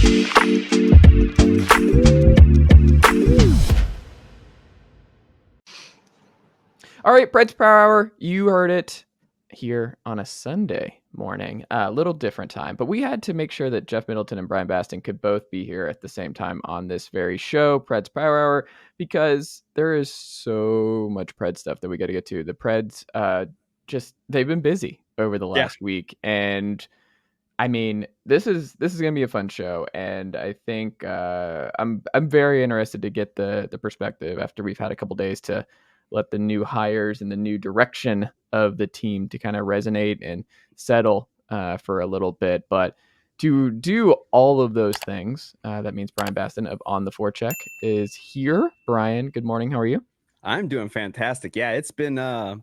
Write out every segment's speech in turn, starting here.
All right, Preds Per Hour, you heard it here on a Sunday morning. A little different time, but we had to make sure that Jeff Middleton and Bryan Bastin could both be here at the same time on this very show, Preds Per Hour, because there is so much Preds stuff that we got to get to. The Preds, they've been busy over the last week, and I mean, this is gonna be a fun show, and I think I'm very interested to get the perspective after we've had a couple days to let the new hires and the new direction of the team to kind of resonate and settle for a little bit. But to do all of those things, that means Bryan Bastin of On the Forecheck is here. Bryan, good morning. How are you? I'm doing fantastic. Yeah, it's been a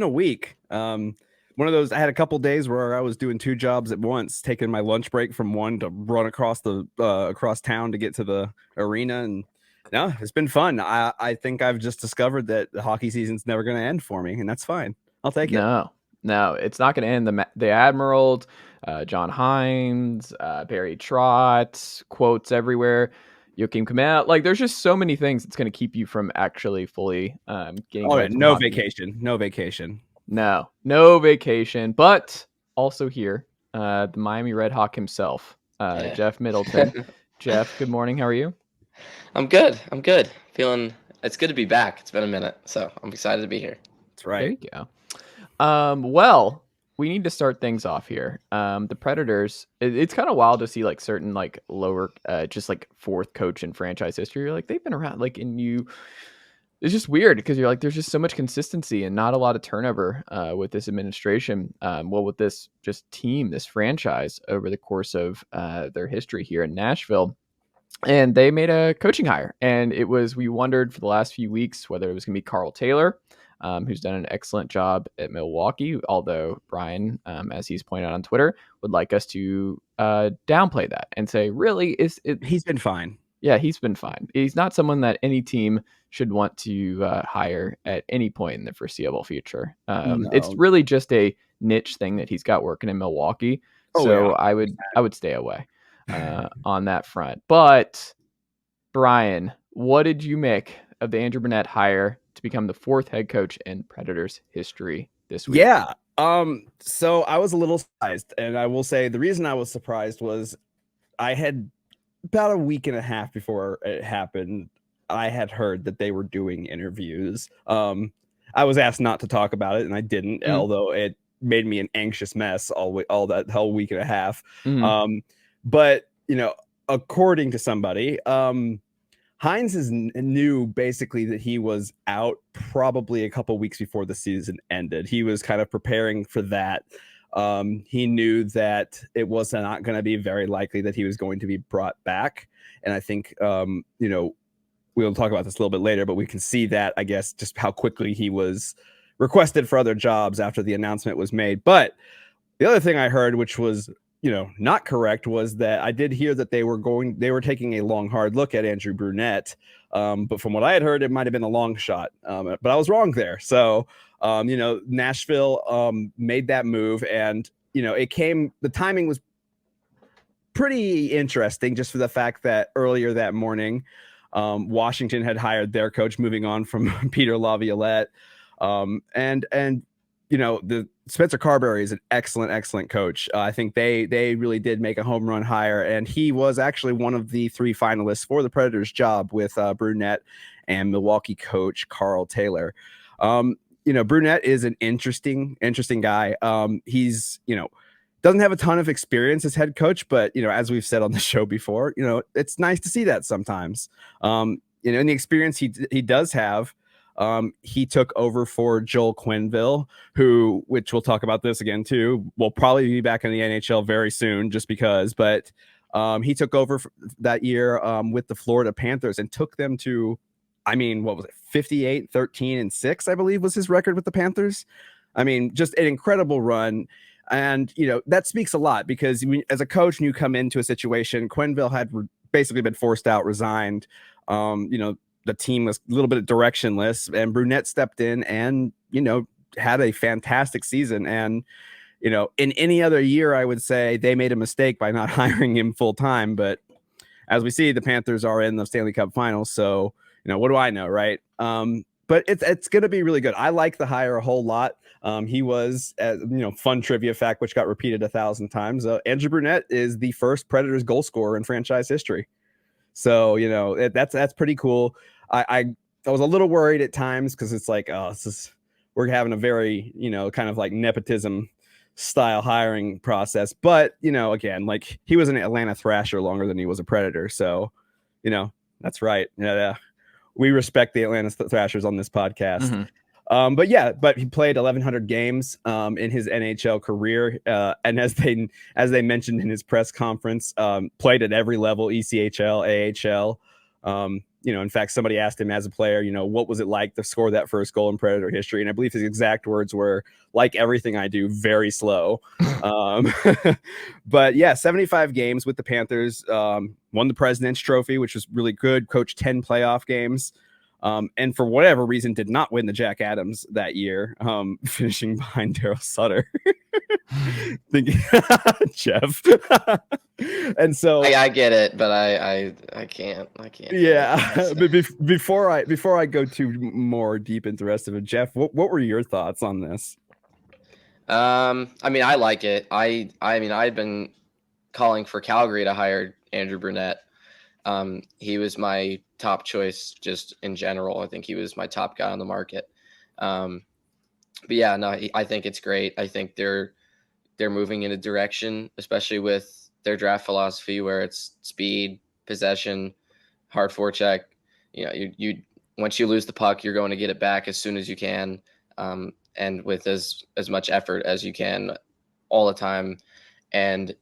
week. One of those, I had a couple days where I was doing two jobs at once, taking my lunch break from one to run across town to get to the arena. And no, it's been fun. I think I've just discovered that the hockey season's never going to end for me, and that's fine. I'll take it. No, it's not going to end. The Admirals, John Hynes, Barry Trotz, quotes everywhere. Joakim Kemell, like there's just so many things that's going to keep you from actually fully getting. Oh, no vacation, no vacation. No vacation, but also here, the Miami Red Hawk himself, Jeff Middleton. Jeff, good morning. How are you? I'm good. Feeling it's good to be back. It's been a minute, so I'm excited to be here. That's right. There you go. Well, we need to start things off here. The Predators, it's kind of wild to see like certain like lower, just like fourth coach in franchise history. You're like, they've been around, like, it's just weird because you're like, there's just so much consistency and not a lot of turnover with this administration. With this just team, this franchise over the course of their history here in Nashville. And they made a coaching hire. And we wondered for the last few weeks whether it was going to be Carl Taylor, who's done an excellent job at Milwaukee. Although Bryan, as he's pointed out on Twitter, would like us to downplay that and say, really, he's been fine. Yeah, he's been fine. He's not someone that any team should want to hire at any point in the foreseeable future. No. It's really just a niche thing that he's got working in Milwaukee. Yeah. I would stay away on that front. But Bryan, what did you make of the Andrew Brunette hire to become the fourth head coach in Predators history this week? Yeah. So I was a little surprised, and I will say the reason I was surprised was I had about a week and a half before it happened, I had heard that they were doing interviews. I was asked not to talk about it, and I didn't, although it made me an anxious mess all that whole week and a half. But, according to somebody, Hynes knew basically that he was out probably a couple weeks before the season ended. He was kind of preparing for that. He knew that it was not going to be very likely that he was going to be brought back. And I think, we'll talk about this a little bit later, but we can see that, I guess, just how quickly he was requested for other jobs after the announcement was made. But the other thing I heard, which was, not correct, was that I did hear that they were taking a long, hard look at Andrew Brunette. But from what I had heard, it might've been a long shot. But I was wrong there. So, Nashville made that move, and the timing was pretty interesting just for the fact that earlier that morning, Washington had hired their coach, moving on from Peter Laviolette. The Spencer Carberry is an excellent coach. I think they really did make a home run hire, and he was actually one of the three finalists for the Predators job with Brunette and Milwaukee coach Carl Taylor. Brunette is an interesting guy. He's, doesn't have a ton of experience as head coach, but, as we've said on the show before, it's nice to see that sometimes. In the experience he does have, he took over for Joel Quenneville, which we'll talk about this again too, will probably be back in the NHL very soon just because, but he took over that year with the Florida Panthers and took them to, what was it? 58, 13, and 6, I believe was his record with the Panthers. Just an incredible run. And, that speaks a lot because as a coach, when you come into a situation, Quenneville had basically been forced out, resigned. The team was a little bit directionless, and Brunette stepped in and, had a fantastic season. And, in any other year, I would say they made a mistake by not hiring him full time. But as we see, the Panthers are in the Stanley Cup Finals. So, what do I know, right? But it's going to be really good. I like the hire a whole lot. He was, fun trivia fact, which got repeated 1,000 times. Andrew Brunette is the first Predators goal scorer in franchise history. So, that's pretty cool. I was a little worried at times because it's like, we're having a very, kind of like nepotism style hiring process. But, again, like he was an Atlanta Thrasher longer than he was a Predator. So, that's right. Yeah. We respect the Atlanta Thrashers on this podcast. But he played 1,100 games in his NHL career. And as they mentioned in his press conference, played at every level, ECHL, AHL. In fact, somebody asked him as a player, what was it like to score that first goal in Predator history? And I believe his exact words were, like everything I do, very slow. But yeah, 75 games with the Panthers, won the President's Trophy, which was really good, coached 10 playoff games. And for whatever reason, did not win the Jack Adams that year, finishing behind Daryl Sutter. Jeff. And so I get it, but I can't. Yeah. But before I go too more deep into the rest of it, Jeff, what were your thoughts on this? I like it. I've been calling for Calgary to hire Andrew Brunette. He was my top choice just in general. I think he was my top guy on the market. But yeah, no, I think it's great. I think they're moving in a direction, especially with their draft philosophy where it's speed, possession, hard forecheck. You once you lose the puck, you're going to get it back as soon as you can. And with as much effort as you can all the time. And,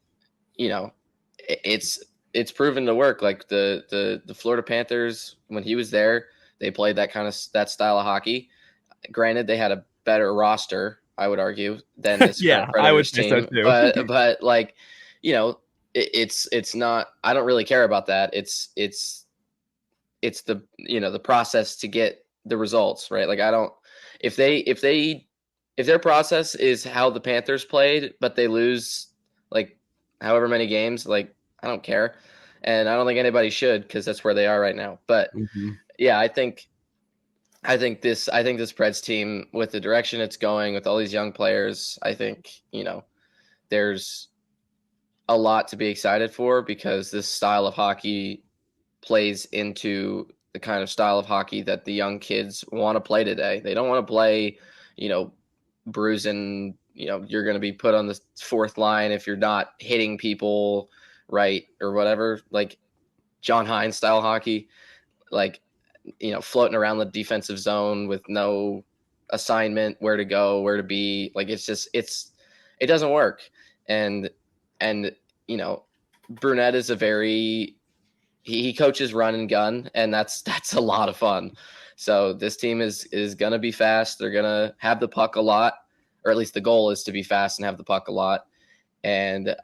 it's proven to work. Like the Florida Panthers, when he was there, they played that style of hockey. Granted, they had a better roster, I would argue, than this I would say team. So too. but like, it's not, I don't really care about that. It's the, the process to get the results, right? Like if their process is how the Panthers played, but they lose like however many games, like I don't care. And I don't think anybody should, because that's where they are right now. But yeah, I think this Preds team, with the direction it's going, with all these young players, I think, there's a lot to be excited for, because this style of hockey plays into the kind of style of hockey that the young kids want to play today. They don't want to play, bruising, you're going to be put on the fourth line if you're not hitting people right or whatever, like John Hynes style hockey, like, floating around the defensive zone with no assignment, where to go, where to be. Like, it doesn't work. And Brunette is he coaches run and gun, and that's a lot of fun. So this team is going to be fast. They're going to have the puck a lot, or at least the goal is to be fast and have the puck a lot. And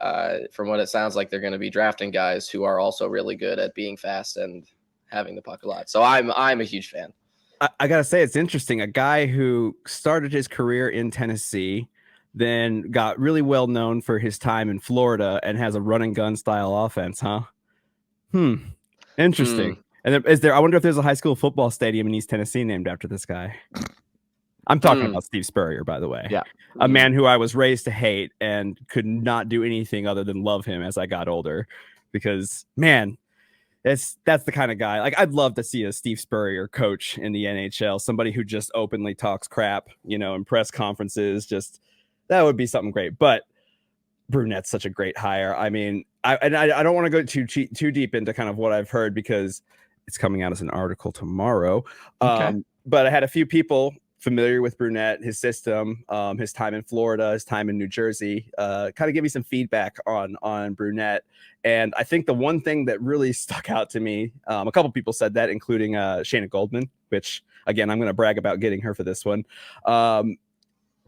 from what it sounds like, they're going to be drafting guys who are also really good at being fast and having the puck a lot. So I'm a huge fan. I got to say, it's interesting. A guy who started his career in Tennessee, then got really well known for his time in Florida, and has a run and gun style offense, huh? Interesting. And I wonder if there's a high school football stadium in East Tennessee named after this guy. I'm talking about Steve Spurrier, by the way. Yeah. A man who I was raised to hate and could not do anything other than love him as I got older, because, man, that's the kind of guy. Like, I'd love to see a Steve Spurrier coach in the NHL, somebody who just openly talks crap, in press conferences. Just, that would be something great. But Brunette's such a great hire. I mean, I don't want to go too deep into kind of what I've heard, because it's coming out as an article tomorrow. Okay. But I had a few people familiar with Brunette, his system, his time in Florida, his time in New Jersey, kind of give me some feedback on Brunette. And I think the one thing that really stuck out to me, a couple people said that, including Shayna Goldman, which, again, I'm going to brag about getting her for this one.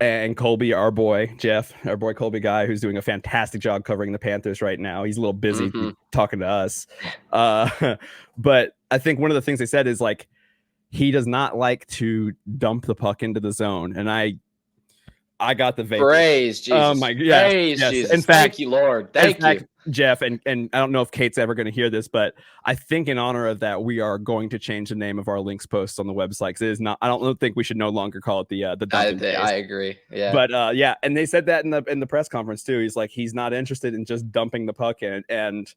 And Colby, our boy Colby guy, who's doing a fantastic job covering the Panthers right now. He's a little busy talking to us. But I think one of the things they said is, like, he does not like to dump the puck into the zone. And I got the vapor. Praise Jesus. Oh my God. Yes. Jesus. In fact, thank you, Lord. Thank you. Jeff, and I don't know if Kate's ever going to hear this, but I think in honor of that, we are going to change the name of our links posts on the website. Because it is not. I don't think we should no longer call it the dumping phase. I agree. Yeah. But yeah, and they said that in the press conference too. He's like, he's not interested in just dumping the puck in, and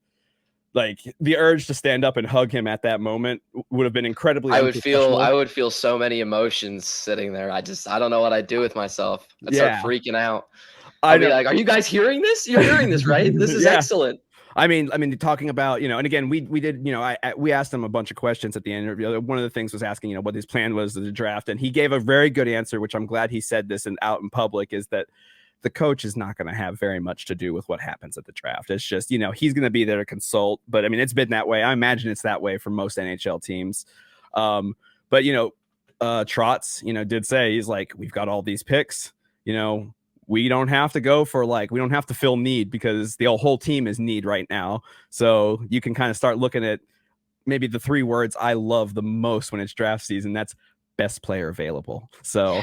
like the urge to stand up and hug him at that moment would have been incredibly. I would feel so many emotions sitting there. I don't know what I'd do with myself. I'd start freaking out. I'd be like, are you guys hearing this? You're hearing this, right? This is excellent. I mean, talking about, and again, we did, we asked him a bunch of questions at the end. One of the things was asking, what his plan was to the draft. And he gave a very good answer, which I'm glad he said this out in public, is that the coach is not going to have very much to do with what happens at the draft. It's just, he's going to be there to consult. But I mean, it's been that way. I imagine it's that way for most NHL teams. But, Trotz, did say, he's like, we've got all these picks, we don't have to go for we don't have to fill need because the whole team is need right now. So you can kind of start looking at maybe the 3 words I love the most when it's draft season. That's best player available. So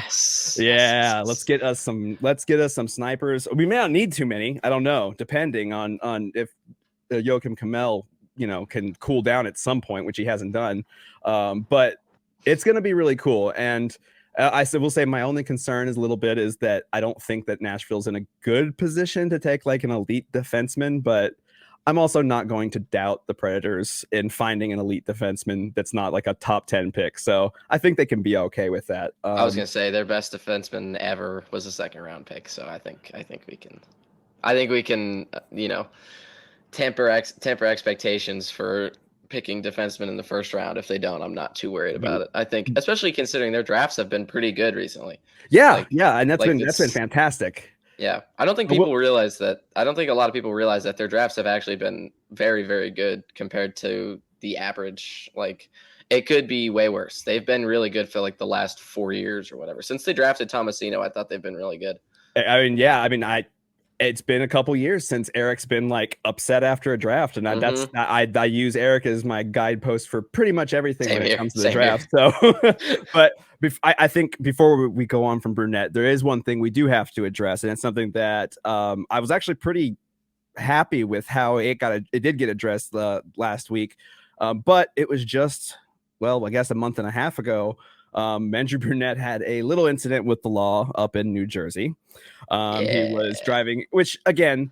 let's get us some snipers. We may not need too many. I don't know, depending on if Joakim Kemell, can cool down at some point, which he hasn't done. But it's going to be really cool. And will say my only concern is that I don't think that Nashville's in a good position to take an elite defenseman, but I'm also not going to doubt the Predators in finding an elite defenseman that's not a top 10 pick. So I think they can be okay with that. I was going to say their best defenseman ever was a 2nd round pick. So I think we can, temper expectations for picking defensemen in the 1st round. If they don't, I'm not too worried about it. I think, especially considering their drafts have been pretty good recently. Yeah, and that's been fantastic. Yeah, I don't think people realize that. I don't think a lot of people realize that their drafts have actually been very, very good compared to the average. It could be way worse. They've been really good for the last 4 years or whatever. Since they drafted Tomasino, I thought they've been really good. It's been a couple years since Eric's been upset after a draft, and I use Eric as my guidepost for pretty much everything when it comes to the draft. So, but I think before we go on from Brunette, there is one thing we do have to address, and it's something that I was actually pretty happy with how it did get addressed last week, but it was just I guess a month and a half ago. Andrew Brunette had a little incident with the law up in New Jersey. He was driving, which again,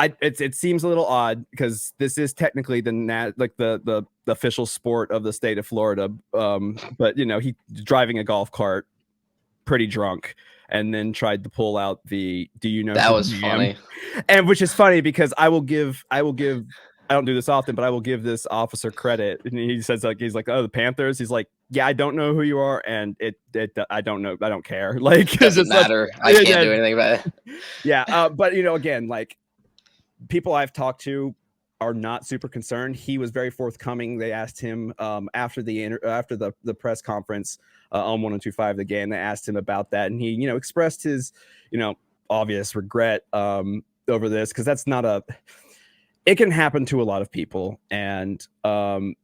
it seems a little odd because this is technically the official sport of the state of Florida. But he driving a golf cart, pretty drunk, and then tried to pull out the. Do you know? That was funny, and which is funny because I will give. I don't do this often, but I will give this officer credit. And he says he's like, oh, the Panthers. He's like, yeah, I don't know who you are, and I don't know. I don't care. Doesn't matter. I can't do anything about it. Yeah, but again, people I've talked to are not super concerned. He was very forthcoming. They asked him after the press conference on 102.5 The Game. They asked him about that, and he expressed his obvious regret over this because that's not a. It can happen to a lot of people, and and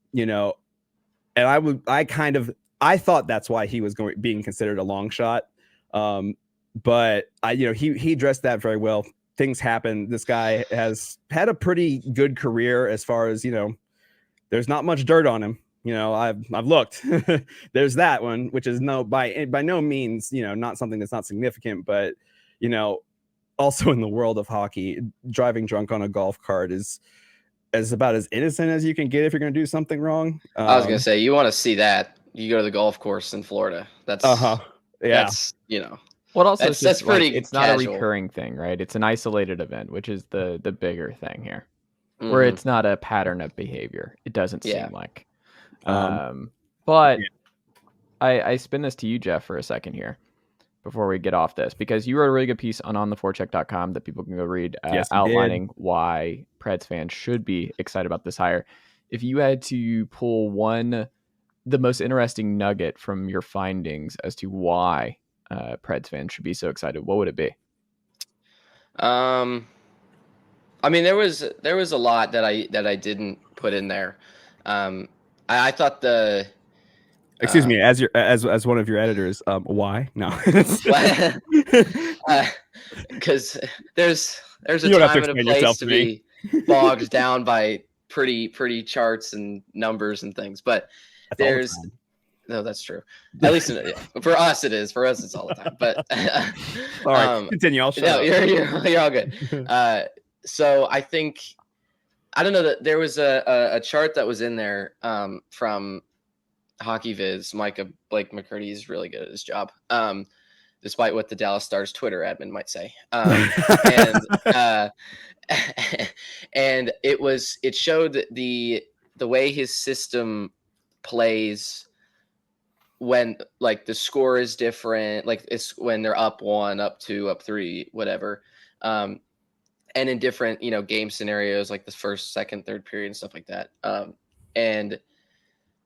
I thought that's why he was being considered a long shot, but he addressed that very well. Things happen. This guy has had a pretty good career as far as there's not much dirt on him. I've looked. There's that one, which is by no means not something that's not significant, but also in the world of hockey, driving drunk on a golf cart is about as innocent as you can get if you're going to do something wrong. I was going to say, you want to see that, you go to the golf course in Florida. That's That's Well, also that's pretty. It's casual. not a recurring thing, right? It's an isolated event, which is the bigger thing here, where it's not a pattern of behavior. It doesn't seem like. But I spin this to you, Jeff, for a second here. Before we get off this, because you wrote a really good piece on theforecheck.com that people can go read, outlining why Preds fans should be excited about this hire. If you had to pull the most interesting nugget from your findings as to why Preds fans should be so excited, what would it be? I mean, there was a lot that I didn't put in there. I thought the. Excuse me, as one of your editors, why? No, because there's a time and a place to be. bogged down by pretty charts and numbers and things. But That's no, that's true. At least for us it is. For us it's all the time. But all right, continue. I'll shut up. You're all good. So I think, I don't know, that there was a chart that was in there from Hockey Viz. Blake McCurdy is really good at his job, despite what the Dallas Stars Twitter admin might say. And it showed the way his system plays when like the score is different, like it's when they're up 1, up 2, up 3, whatever. And in different, game scenarios, like the first, second, third period and stuff like that. And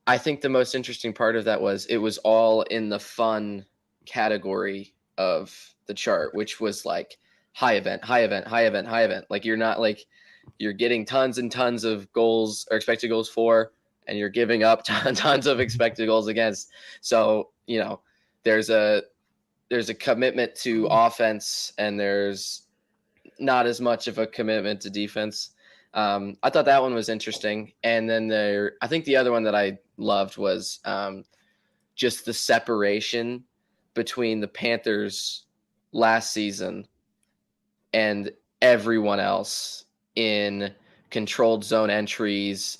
I think the most interesting part of that was it was all in the fun category of the chart, which was like high event, high event, high event, high event. Like you're not like, you're getting tons and tons of goals or expected goals for, and you're giving up tons of expected goals against. So, there's a commitment to offense and there's not as much of a commitment to defense. I thought that one was interesting. And then I think the other one that I loved was just the separation between the Panthers last season and everyone else in controlled zone entries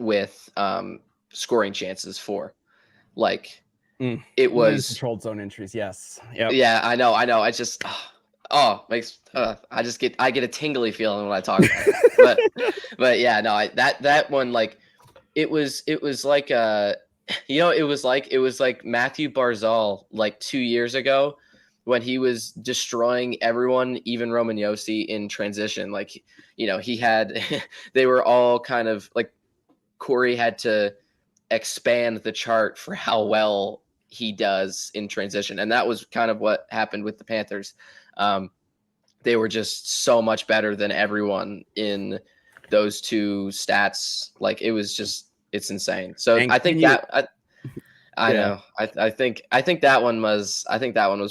with scoring chances for. Like it was controlled zone entries. Yes. Yep. Yeah, I know. I just makes I get a tingly feeling when I talk about it. But yeah, no, that one, like it was like it was like Matthew Barzal like 2 years ago when he was destroying everyone, even Roman Josi, in transition. Like, he had they were all kind of like, Corey had to expand the chart for how well he does in transition. And that was kind of what happened with the Panthers. They were just so much better than everyone in those two stats. Like it's insane. So I think I know. I think that one was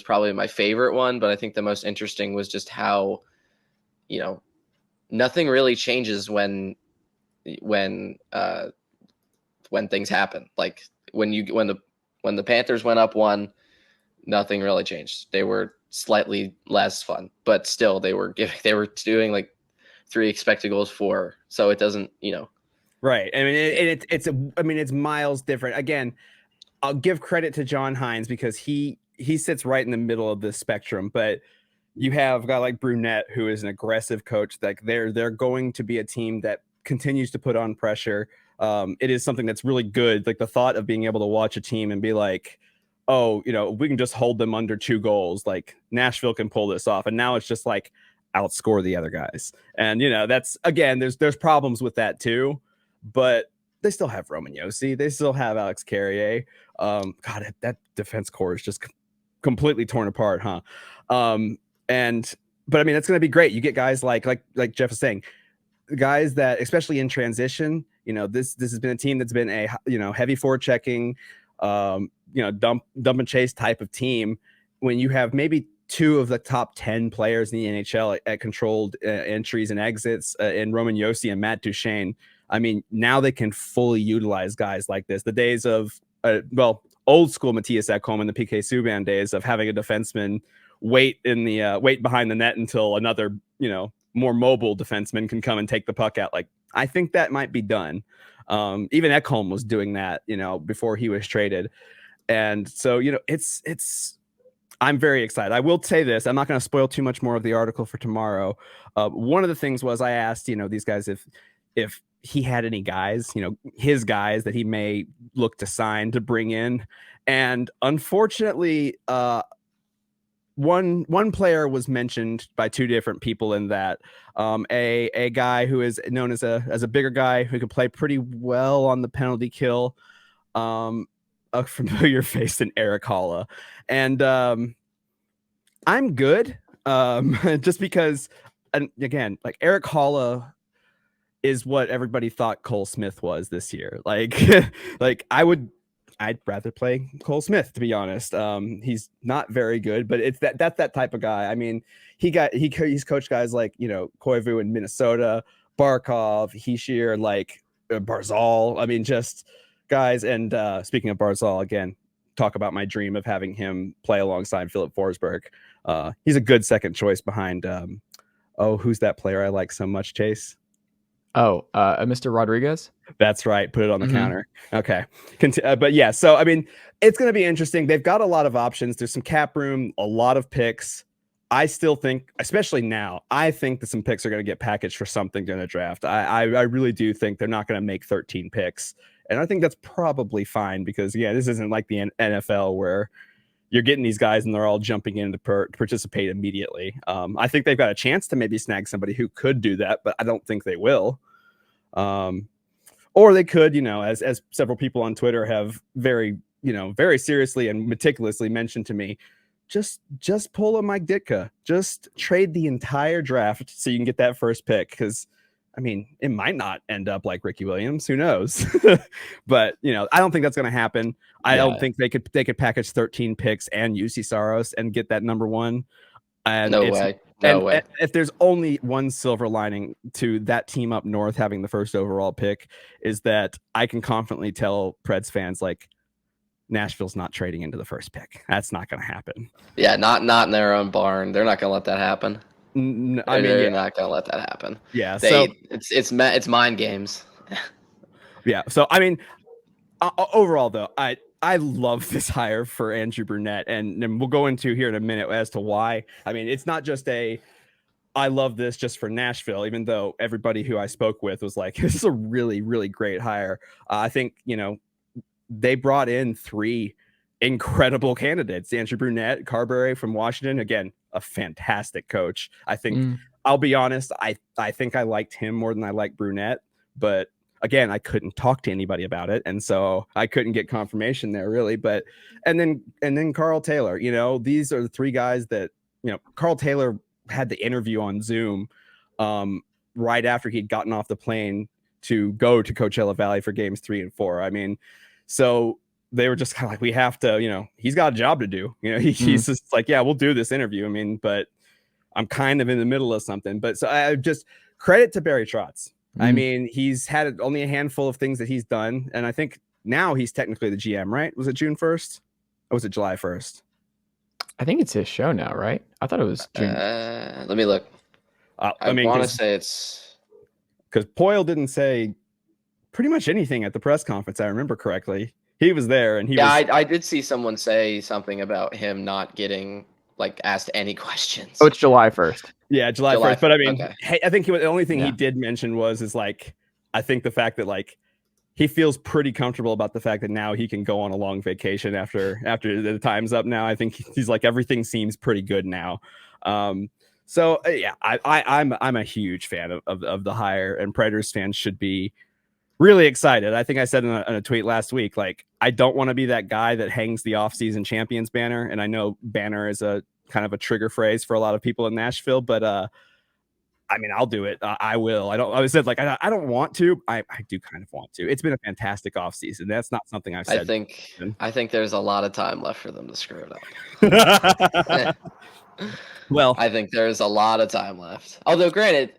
probably my favorite one, but I think the most interesting was just how, nothing really changes when things happen. Like when the Panthers went up 1, nothing really changed. They were slightly less fun, but still they were doing like 3 expected goals for. So it doesn't, Right. I mean, it's miles different. Again, I'll give credit to John Hynes because he sits right in the middle of this spectrum, but you have a guy like Brunette, who is an aggressive coach. Like they're going to be a team that continues to put on pressure. It is something that's really good. Like the thought of being able to watch a team and be like, oh, we can just hold them under 2 goals. Like Nashville can pull this off. And now it's just like outscore the other guys. And, that's, again, there's problems with that too, but they still have Roman Josi. They still have Alex Carrier. God, that defense core is just completely torn apart, huh? But I mean, that's going to be great. You get guys like Jeff is saying, guys that, especially in transition, this has been a team that's been a, heavy forechecking, dump and chase type of team. When you have maybe 2 of the top 10 players in the NHL at controlled entries and exits in Roman Josi and Matt Duchene, I mean, now they can fully utilize guys like this. The days of, old school Matthias Ekholm and the PK Subban days of having a defenseman wait behind the net until another, more mobile defenseman can come and take the puck out. Like, I think that might be done. Even Ekholm was doing that, before he was traded. And so, I'm very excited. I will say this. I'm not going to spoil too much more of the article for tomorrow. One of the things was I asked, these guys if he had any guys, his guys that he may look to sign to bring in. And unfortunately, one player was mentioned by 2 different people in that. A guy who is known as a bigger guy who can play pretty well on the penalty kill. A familiar face in Eric Holla. And I'm good. Just because, and again, like Eric Holla is what everybody thought Cole Smith was this year. Like, like I would I'd rather play Cole Smith, to be honest. He's not very good, but it's that's that type of guy. I mean, he's coached guys like, Koivu in Minnesota, Barkov, Hischier, like Barzal. I mean, just guys. And speaking of Barzal, again, talk about my dream of having him play alongside Philip Forsberg. He's a good second choice behind. Who's that player I like so much, Chase? Mr. Rodriguez. That's right. Put it on the counter. Okay. But yeah, so I mean, it's going to be interesting. They've got a lot of options. There's some cap room, a lot of picks. I still think, especially now, I think that some picks are going to get packaged for something during the draft. I really do think they're not going to make 13 picks. And I think that's probably fine because, yeah, this isn't like the NFL where you're getting these guys and they're all jumping in to participate immediately. I think they've got a chance to maybe snag somebody who could do that, but I don't think they will. Or they could, as several people on Twitter have very seriously and meticulously mentioned to me, just pull a Mike Ditka, just trade the entire draft so you can get that first pick. Because I mean, it might not end up like Ricky Williams. Who knows? But I don't think that's going to happen. I don't think they could package 13 picks and UC Saros and get that number one. And no way. No way. If there's only one silver lining to that team up north having the first overall pick, is that I can confidently tell Preds fans like Nashville's not trading into the first pick. That's not going to happen. Yeah, not in their own barn. They're not going to let that happen. They're not going to let that happen. Yeah, it's mind games. Yeah, so I mean, overall though, I love this hire for Andrew Brunette, and we'll go into here in a minute as to why. I mean, it's not just I love this just for Nashville, even though everybody who I spoke with was like, this is a really, really great hire. I think, they brought in 3 incredible candidates. Andrew Brunette, Carberry from Washington, again, a fantastic coach. I think, I'll be honest, I think I liked him more than I liked Brunette, but again, I couldn't talk to anybody about it, and so I couldn't get confirmation there really. But and then Carl Taylor, these are the 3 guys that Carl Taylor had the interview on Zoom right after he'd gotten off the plane to go to Coachella Valley for games 3 and 4. I mean, so they were just kind of like, we have to, he's got a job to do. He's just like, yeah, we'll do this interview. I mean, but I'm kind of in the middle of something. But so I just credit to Barry Trotz. I mean, he's had only a handful of things that he's done. And I think now he's technically the GM, right? Was it June 1st? Or was it July 1st? I think it's his show now, right? I thought it was June. Let me look. I want to say it's... Because Poyle didn't say pretty much anything at the press conference, I remember correctly. He was there and I did see someone say something about him not getting asked any questions. Oh, it's July 1st. Yeah, July 1st. But I mean, okay. I think the only thing he did mention is I think the fact that he feels pretty comfortable about the fact that now he can go on a long vacation after the time's up now. I think he's like, everything seems pretty good now. So yeah, I'm a huge fan of the hire, and Predators fans should be really excited. I think I said in a tweet last week, I don't want to be that guy that hangs the off-season champions banner. And I know banner is a kind of a trigger phrase for a lot of people in Nashville, but I mean, I'll do it. I will. I don't want to. I do kind of want to. It's been a fantastic off-season. That's not something I've said. I think there's a lot of time left for them to screw it up. Well, I think there's a lot of time left. Although, granted,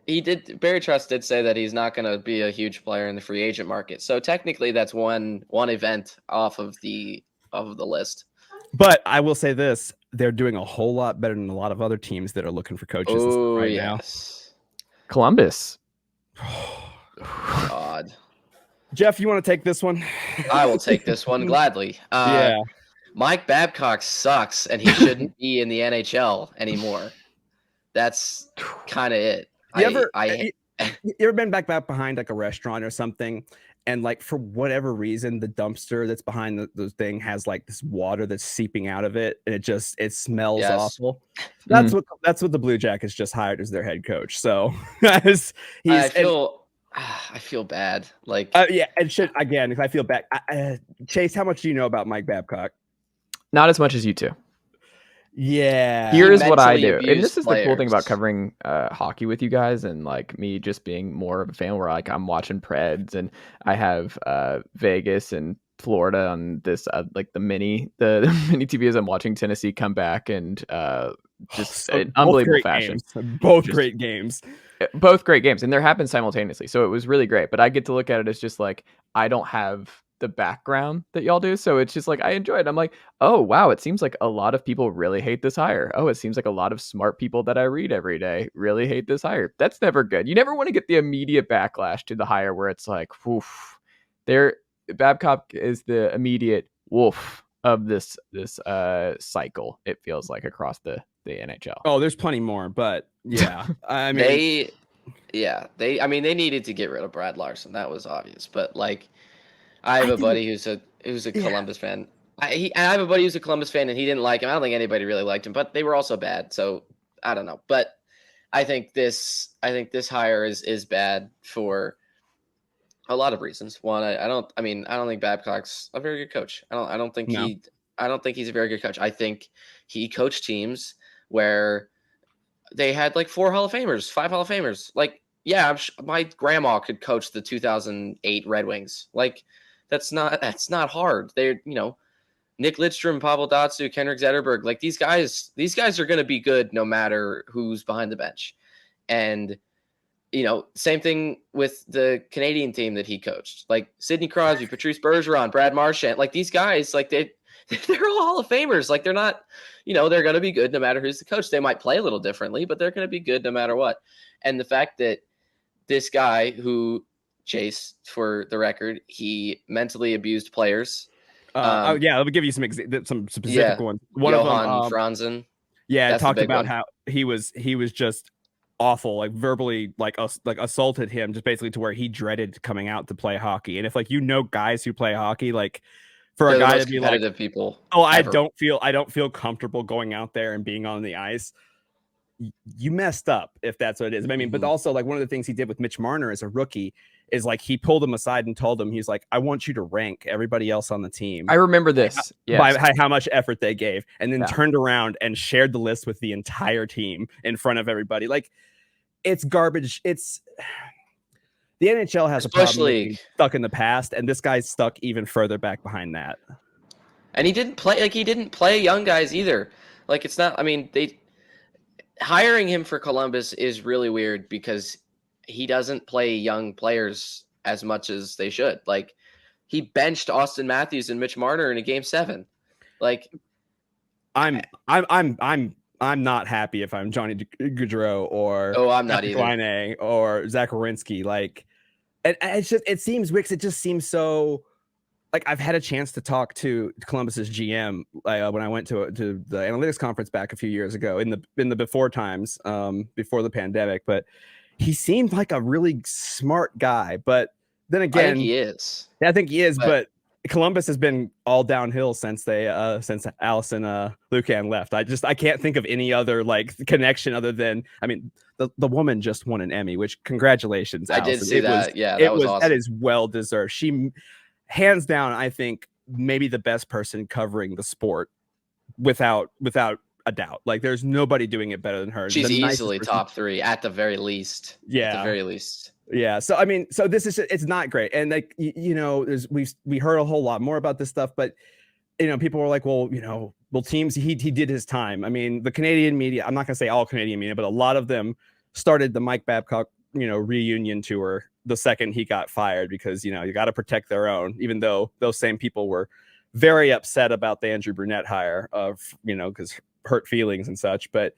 Barry Trotz did say that he's not going to be a huge player in the free agent market. So technically, that's one event off of the list. But I will say this: they're doing a whole lot better than a lot of other teams that are looking for coaches now. Columbus. God. Jeff, you want to take this one? I will take this one gladly. Yeah. Mike Babcock sucks, and he shouldn't be in the NHL anymore. That's kind of it. You ever been back behind a restaurant or something, and for whatever reason, the dumpster that's behind the thing has this water that's seeping out of it, and it smells awful. That's what the Blue Jackets just hired as their head coach. So I feel bad. Yeah, and shit again. If I feel bad, Chase, how much do you know about Mike Babcock? Not as much as you two. Yeah. Here's what I do. And this is the cool thing about covering hockey with you guys, and me just being more of a fan where I'm watching Preds, and I have Vegas and Florida on this like the mini TV as I'm watching Tennessee come back and just So an unbelievable fashion. Both great games. Both great games, and they're happening simultaneously. So it was really great. But I get to look at it as just like I don't have the background that y'all do, so it's just like I enjoy it. I'm like, oh wow, it seems like a lot of people really hate this hire. Oh, it seems like a lot of smart people that I read every day really hate this hire. That's never good. You never want to get the immediate backlash to the hire where it's like, woof, there. Babcock is the immediate woof of this cycle. It feels like across the NHL. Oh, there's plenty more, but yeah, I mean, they needed to get rid of Brad Larson. That was obvious. But like, I have a buddy who's a Columbus fan. I have a buddy who's a Columbus fan, and he didn't like him. I don't think anybody really liked him, but they were also bad. So I don't know. But I think this hire is bad for a lot of reasons. One, I don't think Babcock's a very good coach. I don't think he's a very good coach. I think he coached teams where they had like 4 Hall of Famers, 5 Hall of Famers. Like, yeah, my grandma could coach the 2008 Red Wings. Like, that's not hard. They're, Nick Lidstrom, Pavel Datsyuk, Henrik Zetterberg. Like, these guys are going to be good no matter who's behind the bench. And same thing with the Canadian team that he coached, like Sidney Crosby, Patrice Bergeron, Brad Marchand. Like, these guys, like they're all Hall of Famers. Like, they're not, they're going to be good no matter who's the coach. They might play a little differently, but they're going to be good no matter what. And the fact that this guy who, Chase, for the record, he mentally abused players. Let me give you some specific ones. One Johan of them, Franzen. Yeah, talked about how he was just awful, like verbally, like assaulted him, just basically to where he dreaded coming out to play hockey. And if guys who play hockey, like for a guy to be like, people, I don't feel comfortable going out there and being on the ice, you messed up if that's what it is. I mean, but also like one of the things he did with Mitch Marner as a rookie is like he pulled him aside and told him, he's like, I want you to rank everybody else on the team. I remember this by how much effort they gave, and then turned around and shared the list with the entire team in front of everybody. Like, it's garbage. It's the NHL has a problem being stuck in the past, and this guy's stuck even further back behind that. And he didn't play young guys either. Like, it's not, hiring him for Columbus is really weird because he doesn't play young players as much as they should. Like, he benched Austin Matthews and Mitch Marner in a game 7. Like, I'm not happy if I'm Johnny Gaudreau or I'm not either. Laine or Zach Werenski. Like, and it seems Wicks. It just seems so. Like, I've had a chance to talk to Columbus's GM when I went to the analytics conference back a few years ago in the before times, before the pandemic. But he seemed like a really smart guy. But then again, I think he is. But Columbus has been all downhill since Allison Lucan left. I can't think of any other like connection other than, the woman just won an Emmy, which congratulations, Allison. I did see that. That was awesome. That is well deserved. She, hands down, I think maybe the best person covering the sport without a doubt. Like, there's nobody doing it better than her. She's easily top 3 at the very least. Yeah. At the very least. Yeah. So, so this is, it's not great. And like, we heard a whole lot more about this stuff, but people were like, well, teams, he did his time. The Canadian media, I'm not going to say all Canadian media, but a lot of them started the Mike Babcock, reunion tour the second he got fired, because, you got to protect their own, even though those same people were very upset about the Andrew Brunette hire of, because hurt feelings and such. But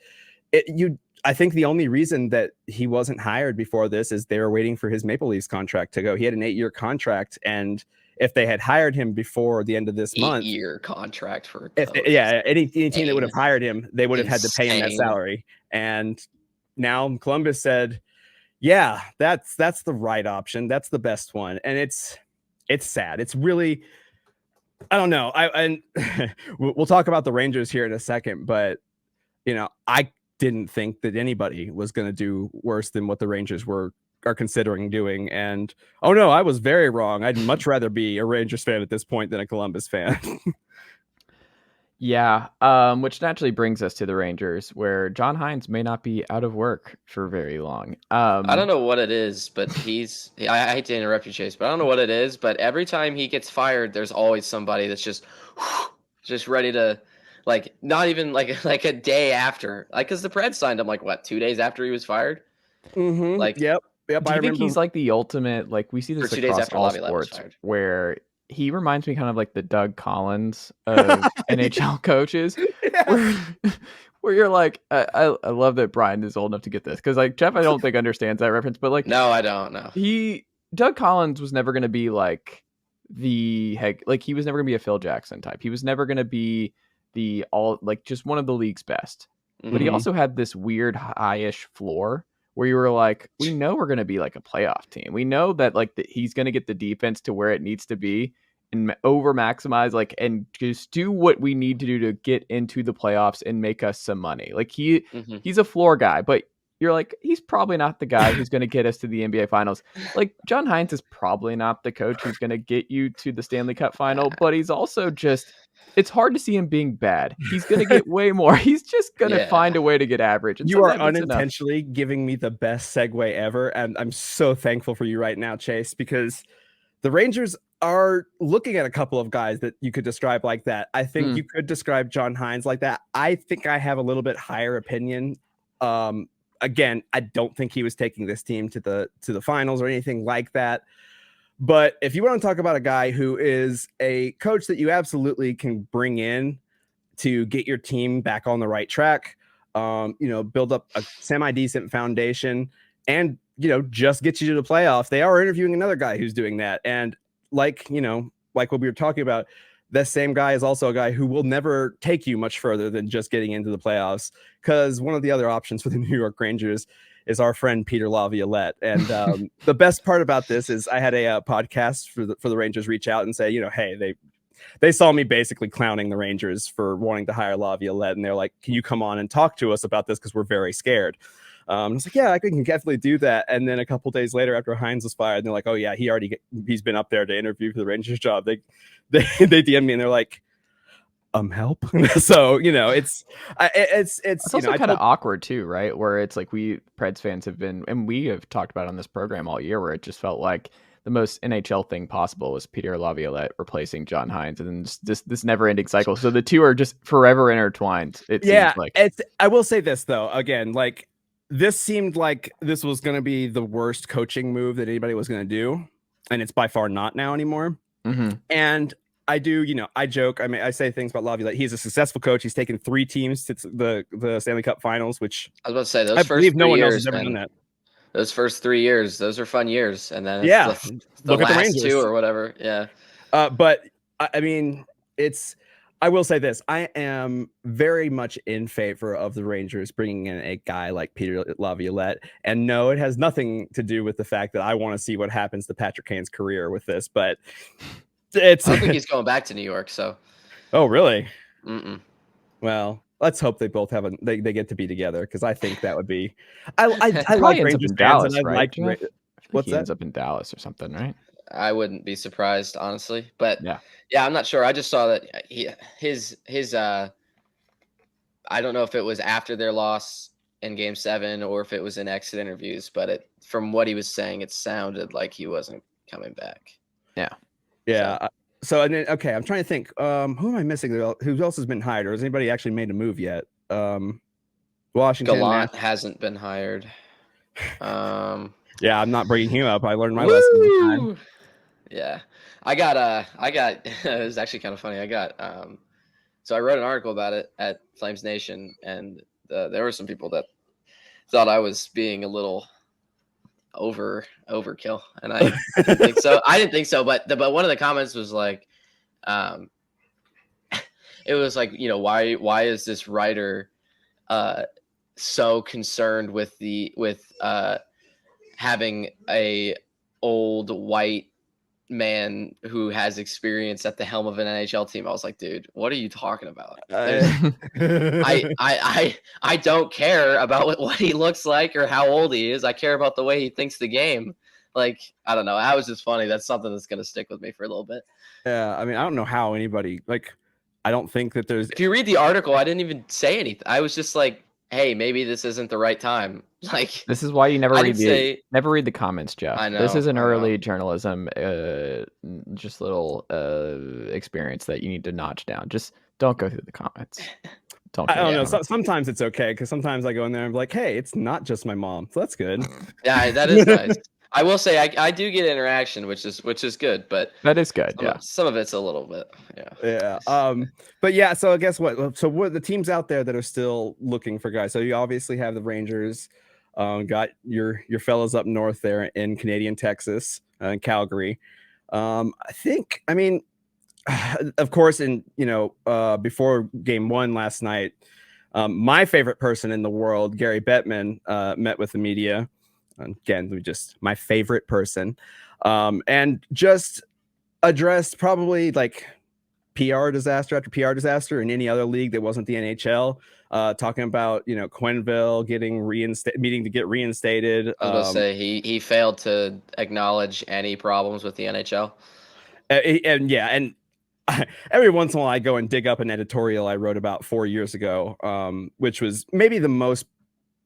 I think the only reason that he wasn't hired before this is they were waiting for his Maple Leafs contract to go. He had an 8-year contract, and if they had hired him before the end of this month, 8-year contract for any team that would have hired him, they would have had to pay him that salary. And now Columbus said, yeah, that's the right option. That's the best one. And it's sad. It's really, I don't know. And we'll talk about the Rangers here in a second, but I didn't think that anybody was going to do worse than what the Rangers are considering doing. And oh no, I was very wrong. I'd much rather be a Rangers fan at this point than a Columbus fan. Yeah, which naturally brings us to the Rangers, where John Hynes may not be out of work for very long. I don't know what it is, but I hate to interrupt you, Chase, but I don't know what it is. But every time he gets fired, there's always somebody that's just ready to, like, not even like a day after, like, because the Preds signed him like what, 2 days after he was fired, like Yep. Do I you think remember. he's like the ultimate? Like we see for this 2 days across after all Laviolette was sports, fired. where he reminds me kind of like the Doug Collins of NHL coaches, Yeah. where where you're like, I love that Bryan is old enough to get this because like Jeff, I don't think understands that reference, but like No, I don't know. Doug Collins was never going to be like the head, like he was never going to be a Phil Jackson type. He was never going to be the all like just one of the league's best. But he Mhm. also had this weird high-ish floor where you were like, we know we're going to be like a playoff team. We know that like he's going to get the defense to where it needs to be and over maximize like and just do what we need to do to get into the playoffs and make us some money. Like Mm-hmm. he's a floor guy, but you're like, he's probably not the guy who's going to get us to the NBA Finals. Like John Hynes is probably not the coach who's going to get you to the Stanley Cup final, but he's also just. It's hard to see him being bad. He's going to get way more. He's just going to find a way to get average. And You are sometimes it's enough. unintentionally giving me the best segue ever, and I'm so thankful for you right now, Chase, because the Rangers are looking at a couple of guys that you could describe like that. I think you could describe John Hynes like that. I think I have a little bit higher opinion. Again, I don't think he was taking this team to the finals or anything like that. But if you want to talk about a guy who is a coach that you absolutely can bring in to get your team back on the right track, build up a semi-decent foundation and, just get you to the playoffs. They are interviewing another guy who's doing that. And like what we were talking about, that same guy is also a guy who will never take you much further than just getting into the playoffs. Because one of the other options for the New York Rangers is our friend Peter Laviolette. And the best part about this is I had a podcast for the Rangers reach out and say, hey, they saw me basically clowning the Rangers for wanting to hire Laviolette. And they're like, can you come on and talk to us about this? Because we're very scared. I was like, yeah, I can definitely do that. And then a couple days later, after Hynes was fired, they're like, oh yeah, he's been up there to interview for the Rangers job. They DM me and they're like, help. So it's also kind of awkward too, right? Where it's like we Preds fans have been, and we have talked about on this program all year, where it just felt like the most NHL thing possible was Peter Laviolette replacing John Hynes, and then this never-ending cycle. So the two are just forever intertwined. It seems like. I will say this though, again, like this seemed like this was going to be the worst coaching move that anybody was going to do, and it's by far not now anymore. Mm-hmm. And I do, I joke. I mean, I say things about Laviolette. He's a successful coach. He's taken 3 teams to the Stanley Cup Finals, which I was about to say those I first believe 3 no one years, else has ever done that. Those first 3 years, those are fun years, and then the look at the last Rangers 2 or whatever. Yeah. But I mean, I will say this: I am very much in favor of the Rangers bringing in a guy like Peter Laviolette. And no, it has nothing to do with the fact that I want to see what happens to Patrick Kane's career with this, but. I don't think he's going back to New York. So, oh really? Mm-mm. Well, let's hope they both they get to be together because I think that would be. I like Rangers fans, Dallas, and I right? like. What's that? Ends up in Dallas or something, right? I wouldn't be surprised, honestly. But yeah, I'm not sure. I just saw that his I don't know if it was after their loss in Game 7 or if it was in exit interviews, but from what he was saying, it sounded like he wasn't coming back. Yeah. Yeah. So and then, okay, I'm trying to think. Who am I missing? Who else has been hired, or has anybody actually made a move yet? Washington. Gallant hasn't been hired. Yeah, I'm not bringing him up. I learned my lesson. Yeah, I got. It was actually kind of funny. So I wrote an article about it at Flames Nation, and there were some people that thought I was being a little overkill, and I didn't think so. But one of the comments was like, it was like, why is this writer so concerned with having a old white man who has experience at the helm of an NHL team? I was like, dude, what are you talking about? I don't care about what he looks like or how old he is. I care about the way he thinks the game. Like, I don't know. That was just funny. That's something that's going to stick with me for a little bit. Yeah. I mean, I don't know how anybody I don't think that there's. If you read the article, I didn't even say anything. I was just like, hey, maybe this isn't the right time. Like, this is why you never I read didn't never read the comments, Jeff. I know, This is an I know. early journalism, just little experience that you need to notch down. Just don't go through the comments. I don't know. Sometimes it's okay because sometimes I go in there and I'm like, hey, it's not just my mom, so that's good. Yeah, that is nice. I will say I do get interaction, which is good, but that is good. Some of it's a little bit. Yeah. But yeah. So guess what? So what the teams out there that are still looking for guys? So you obviously have the Rangers. Got your fellas up north there in Canadian Texas and Calgary. I mean, of course, before game 1 last night, my favorite person in the world, Gary Bettman, met with the media. Again, my favorite person, and just addressed probably like PR disaster after PR disaster in any other league that wasn't the NHL. Talking about Quenneville needing to get reinstated. I was gonna say he failed to acknowledge any problems with the NHL. And every once in a while I go and dig up an editorial I wrote about 4 years ago, which was maybe the most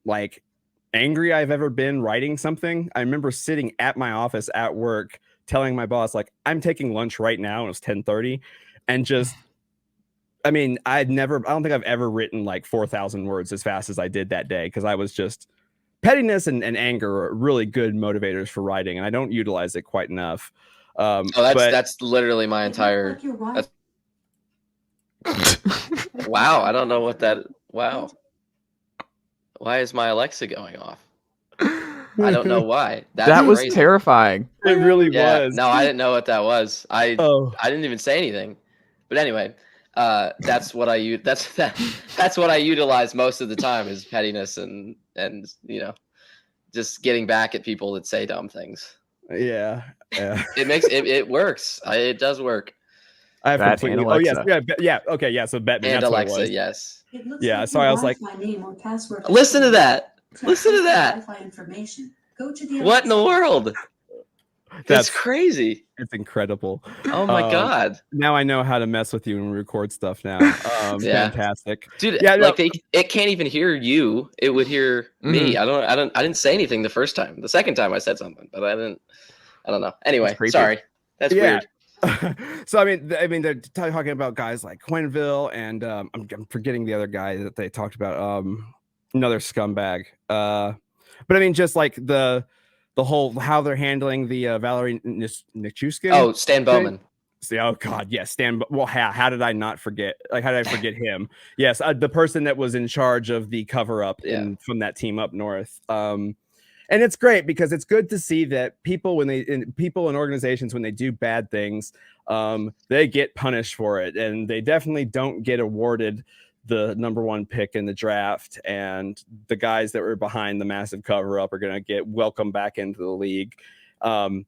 like angry I've ever been writing something. I remember sitting at my office at work telling my boss, like, I'm taking lunch right now, and it was 10:30, and just, I mean, I don't think I've ever written like 4,000 words as fast as I did that day, because I was just, pettiness and anger are really good motivators for writing, and I don't utilize it quite enough. That's literally my entire. Wow, I don't know what that. Wow. Why is my Alexa going off? I don't know why. That was crazy. terrifying. It really was. No, I didn't know what that was. I didn't even say anything. But anyway, that's what I that's what I utilize most of the time is pettiness and just getting back at people that say dumb things. Yeah. It works. It does work. I have completely. Oh yes, yeah. Okay, yeah. So Bettman and Alexa, yes. Yeah. Sorry, I was like, listen to that. Listen to that. What in the world? That's crazy. It's incredible. Oh my god! Now I know how to mess with you when we record stuff now. Fantastic, dude. Yeah, like it can't even hear you. It would hear me. I didn't say anything the first time. The second time I said something, but I don't know. Anyway, sorry. That's weird. So I mean, they're talking about guys like Quenneville, and I'm forgetting the other guy that they talked about. Another scumbag. But I mean, just like the whole how they're handling the Valerie Nichushkin. Oh, Stan Bowman. Oh God, yes, Stan. Well, how did I not forget? Like, how did I forget him? Yes, the person that was in charge of the cover up from that team up north. And it's great because it's good to see that people and organizations, when they do bad things, they get punished for it, and they definitely don't get awarded the number 1 pick in the draft. And the guys that were behind the massive cover up are going to get welcomed back into the league. Man,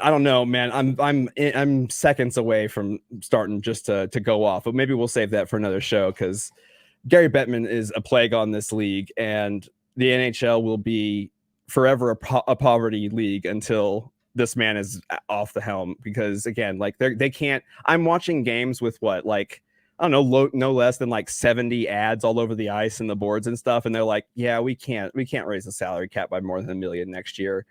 I don't know, man. I'm seconds away from starting just to go off, but maybe we'll save that for another show, because Gary Bettman is a plague on this league, and the NHL will be forever a poverty league until this man is off the helm. Because again, like they can't. I'm watching games with I don't know, no less than like 70 ads all over the ice and the boards and stuff, and they're like, yeah, we can't raise the salary cap by more than $1 million next year.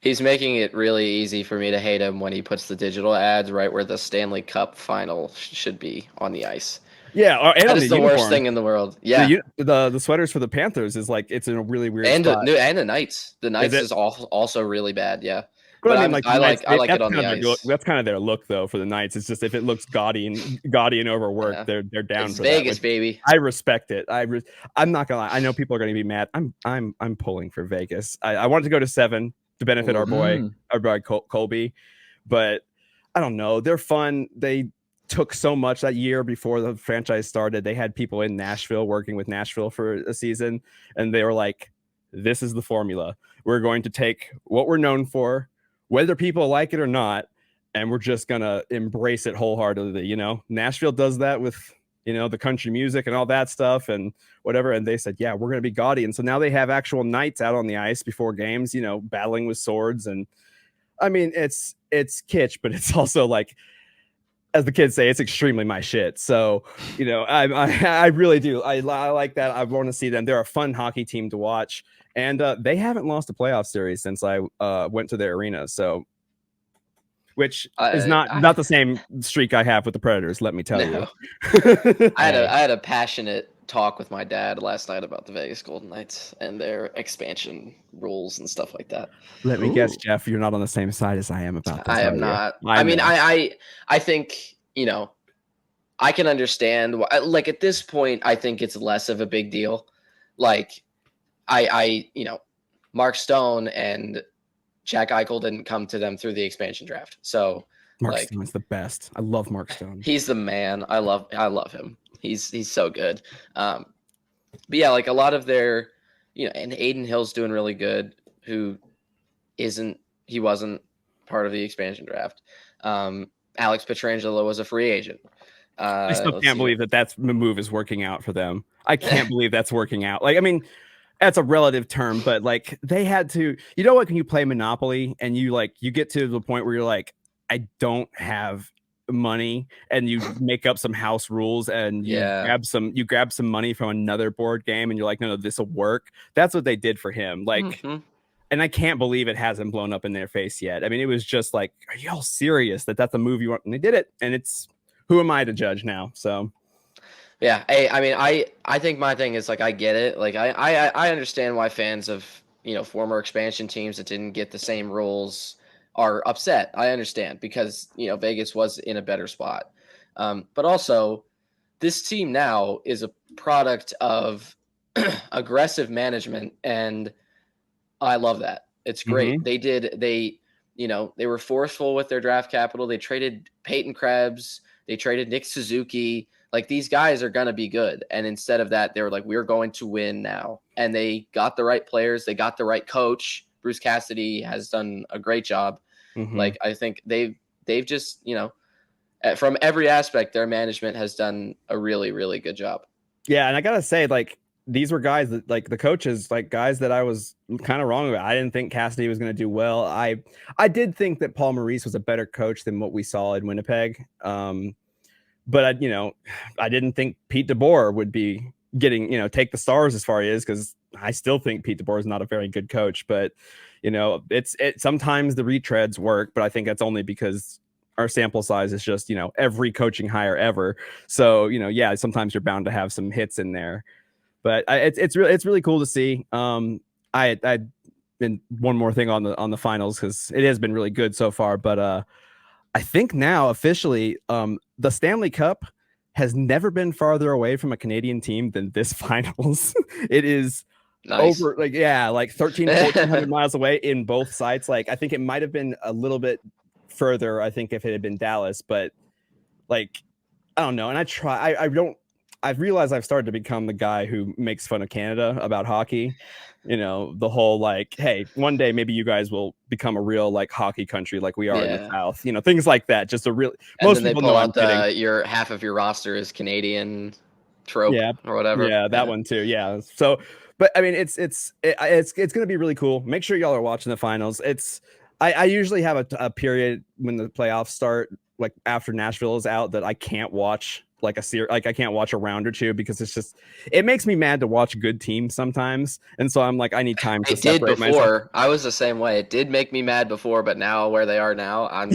He's making it really easy for me to hate him when he puts the digital ads right where the Stanley Cup final should be on the ice. Yeah, and that is the worst thing in the world. Yeah, the sweaters for the Panthers is like, it's in a really weird spot. And the Knights. The Knights is also really bad. Yeah, but I mean, I like it on the ice. That's kind of their look, though, for the Knights. It's just if it looks gaudy and overworked, they're down for Vegas, that. baby. I respect it. I'm not gonna lie. I know people are gonna be mad. I'm pulling for Vegas. I wanted to go to 7 to benefit our boy Colby, but I don't know. They're fun. They took so much that year before the franchise started. They had people in Nashville working with Nashville for a season, and they were like, this is the formula. We're going to take what we're known for, whether people like it or not, and we're just gonna embrace it wholeheartedly. Nashville does that with the country music and all that stuff and whatever. And they said, yeah, we're gonna be gaudy. And so now they have actual knights out on the ice before games, battling with swords. And I mean, it's kitsch, but it's also like, as the kids say, it's extremely my shit. So, I really do. I like that. I want to see them. They're a fun hockey team to watch. And they haven't lost a playoff series since I went to their arena. So, which is not the same streak I have with the Predators, let me tell you. I had a passionate talk with my dad last night about the Vegas Golden Knights and their expansion rules and stuff like that. Let me guess, Jeff, you're not on the same side as I am about this. I am not. I mean, I think, I can understand why, like at this point, I think it's less of a big deal. Like Mark Stone and Jack Eichel didn't come to them through the expansion draft. So Mark Stone's the best. I love Mark Stone. He's the man. I love him. He's so good. But yeah, like a lot of their, and Aiden Hill's doing really good, who he wasn't part of the expansion draft. Alex Pietrangelo was a free agent. I still can't believe that move is working out for them. I can't believe that's working out. Like, I mean, that's a relative term, but like they had to, when you play Monopoly and you get to the point where you're like, I don't have money, and you make up some house rules and you grab some money from another board game and you're like, no, this will work. That's what they did for him. Like, and I can't believe it hasn't blown up in their face yet. I mean, it was just like, are y'all serious that's a move you want? And they did it. And who am I to judge now? So yeah. Hey, I mean, I think my thing is like, I get it. Like I understand why fans of, former expansion teams that didn't get the same rules are upset. I understand because, Vegas was in a better spot. But also this team now is a product of aggressive management. And I love that. It's great. Mm-hmm. They were forceful with their draft capital. They traded Peyton Krebs. They traded Nick Suzuki. Like, these guys are going to be good. And instead of that, they were like, we're going to win now. And they got the right players. They got the right coach. Bruce Cassidy has done a great job. Mm-hmm. Like, I think they've just, from every aspect, their management has done a really, really good job. Yeah. And I got to say, like, these were guys that, like, the coaches, like, guys that I was kind of wrong about. I didn't think Cassidy was going to do well. I did think that Paul Maurice was a better coach than what we saw in Winnipeg. But I didn't think Pete DeBoer would be getting, take the Stars as far as he is, because I still think Pete DeBoer is not a very good coach. But, sometimes the retreads work, but I think that's only because our sample size is just, every coaching hire ever. So, sometimes you're bound to have some hits in there. But it's really cool to see. I been one more thing on the finals, because it has been really good so far. But I think now officially the Stanley Cup has never been farther away from a Canadian team than this finals. It is nice. Over like 1,400 miles away in both sites. Like, I think it might have been a little bit further, I think, if it had been Dallas, but like, I don't know. And I've realized I've started to become the guy who makes fun of Canada about hockey. The whole like, hey, one day maybe you guys will become a real like hockey country like we are in the South. Things like that. Just a real. Most people know I'm kidding. Your half of your roster is Canadian trope or whatever. Yeah, that one too. Yeah. So, but I mean, it's going to be really cool. Make sure y'all are watching the finals. I usually have a period when the playoffs start, like after Nashville is out, that I can't watch like I can't watch a round or two, because it makes me mad to watch good teams sometimes. And so I'm like, I need time to separate myself. I was the same way. It did make me mad before, but now where they are now, I'm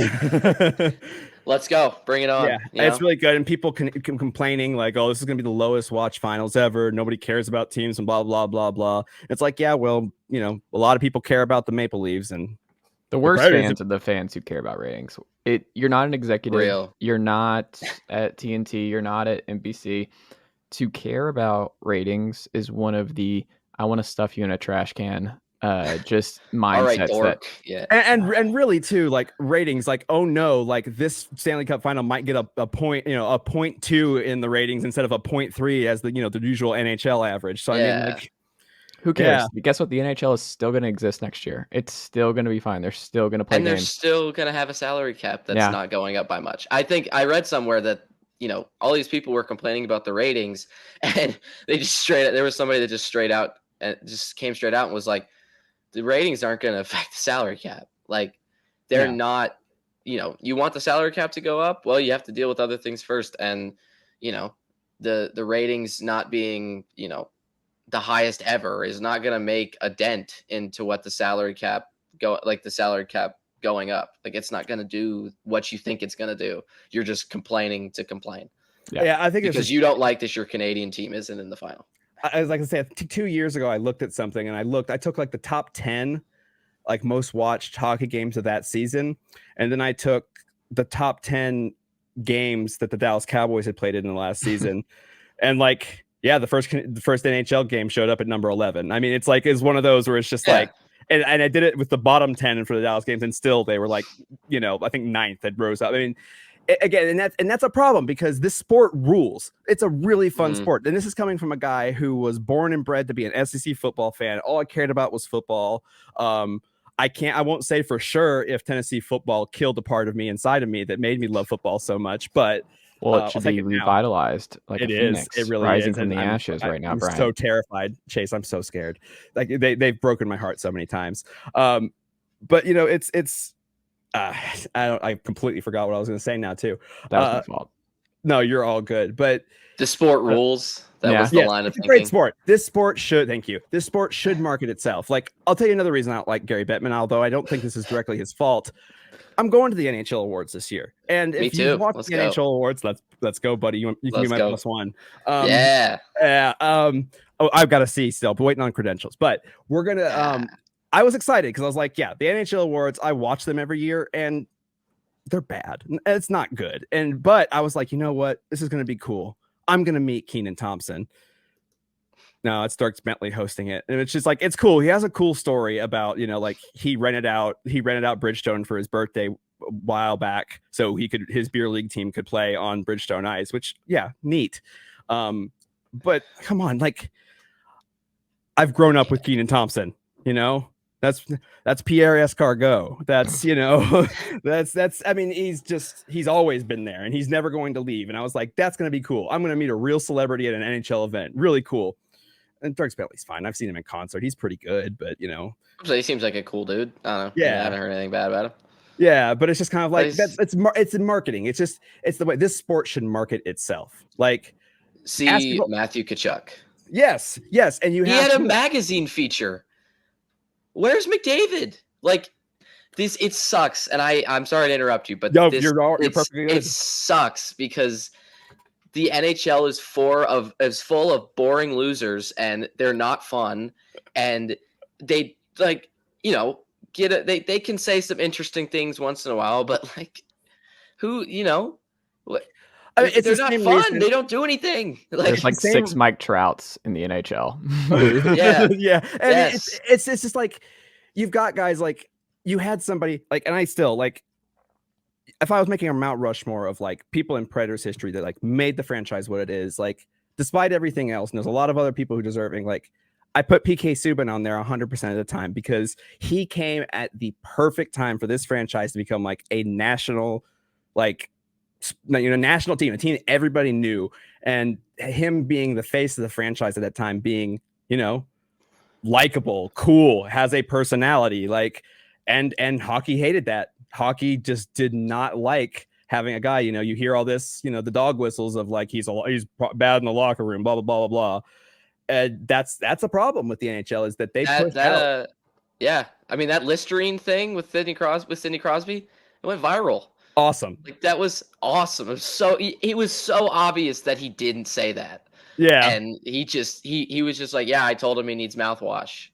let's go. Bring it on. Yeah, it's really good. And people can complaining like, oh, this is going to be the lowest watch finals ever. Nobody cares about teams and blah, blah, blah, blah. It's like, yeah, well, a lot of people care about the Maple Leafs, and the worst fans are the fans who care about ratings. You're not an executive. You're not at TNT. You're not at NBC. To care about ratings is one of the I want to stuff you in a trash can just mindsets. All right, yeah. And really too, like ratings, like, oh no, like this Stanley Cup final might get a point, a 0.2 in the ratings instead of a 0.3 as the the usual NHL average. So I mean, like, who cares? Yeah. Guess what? The NHL is still going to exist next year. It's still going to be fine. They're still going to play games. And they're still going to have a salary cap that's not going up by much. I think I read somewhere that, all these people were complaining about the ratings, and they just there was somebody that just came straight out and was like, the ratings aren't going to affect the salary cap. Like, they're not you want the salary cap to go up. Well, you have to deal with other things first. And, the ratings not being, the highest ever is not going to make a dent into what the salary cap going up. Like, it's not going to do what you think it's going to do. You're just complaining to complain. Yeah, I think because you don't like that your Canadian team isn't in the final. I was like I said, 2 years ago, I looked at something and I took like the top 10, like most watched hockey games of that season. And then I took the top 10 games that the Dallas Cowboys had played in the last season. And like, yeah, the first NHL game showed up at number 11. I mean, it's one of those where it's just like, and I did it with the bottom 10 for the Dallas games, and still they were like, I think 9th that rose up. I mean, again, and that's a problem because this sport rules. It's a really fun sport. And this is coming from a guy who was born and bred to be an SEC football fan. All I cared about was football. I won't say for sure if Tennessee football killed a part of me inside of me that made me love football so much, but it should be revitalized. Like it is. It really rising is. From the ashes right now, Brian. I'm so terrified, Chase. I'm so scared. Like they've broken my heart so many times. But it's I completely forgot what I was going to say now too. That was my fault. No, you're all good. But the sport rules. That was the line of thinking. Great sport. This sport should market itself. Like, I'll tell you another reason I don't like Gary Bettman, although I don't think this is directly his fault. I'm going to the NHL awards this year. And if you watch the NHL awards, let's go, buddy. You can be my plus one. Yeah. I've got to see still, but waiting on credentials. But we're gonna I was excited because I was like, the NHL awards, I watch them every year and they're bad. It's not good. But I was like, you know what? This is gonna be cool. I'm gonna meet Keenan Thompson. No, it's Dirk Bentley hosting it, and it's just like, it's cool. He has a cool story about, like he rented out Bridgestone for his birthday a while back, so his beer league team could play on Bridgestone ice, which neat. But come on, like, I've grown up with Keenan Thompson. That's Pierre Escargot. That's I mean, he's always been there and he's never going to leave. And I was like, that's going to be cool. I'm going to meet a real celebrity at an NHL event. Really cool. And Dirk Bentley's fine. I've seen him in concert. He's pretty good, but he seems like a cool dude. I don't know. I haven't heard anything bad about him. Yeah, but it's just kind of like it's in marketing. It's the way this sport should market itself. Like, see Matthew Tkachuk. Yes, and he had a magazine feature. Where's McDavid? Like, this, it sucks, and I'm sorry to interrupt you, but you're perfectly good. It sucks because the NHL is full of boring losers, and they're not fun, and they they can say some interesting things once in a while, but like, who what? I mean, they're not fun. Reason. They don't do anything. Like, there's like 6 Mike Trouts in the NHL. Yeah. And it's just like, you've got guys like, you had somebody like, and I still like, if I was making a Mount Rushmore of like people in Predators history that like made the franchise what it is, like despite everything else, and there's a lot of other people who deserving, like I put PK Subban on there 100% of the time because he came at the perfect time for this franchise to become like a national, national team, a team that everybody knew, and him being the face of the franchise at that time, being, likable, cool, has a personality, like, and hockey hated that. Hockey just did not like having a guy, you hear all this, the dog whistles of like, he's bad in the locker room, blah, blah, blah, blah, blah. And that's a problem with the NHL is that they push out. I mean, that Listerine thing with Sidney Crosby, it went viral. Awesome. Like, that was awesome. It was so obvious that he didn't say that. Yeah. And he was just like, I told him he needs mouthwash.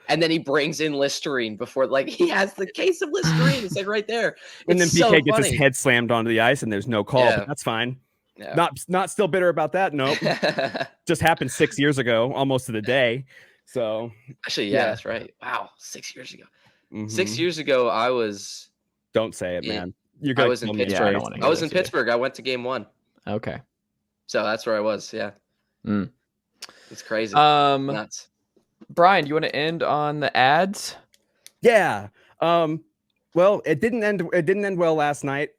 And then he brings in Listerine before, like, he has the case of Listerine. It's like right there. And then PK gets his head slammed onto the ice and there's no call, but that's fine. Yeah. Not still bitter about that. Nope. Just happened 6 years ago, almost to the day. So actually, that's right. Wow. 6 years ago. Mm-hmm. 6 years ago, I was. Don't say it, man. I was in Pittsburgh. I was in Pittsburgh. I went to game 1. Okay. So that's where I was. Yeah. It's crazy. Nuts. Brian, do you want to end on the ads? Yeah. Well, it didn't end well last night.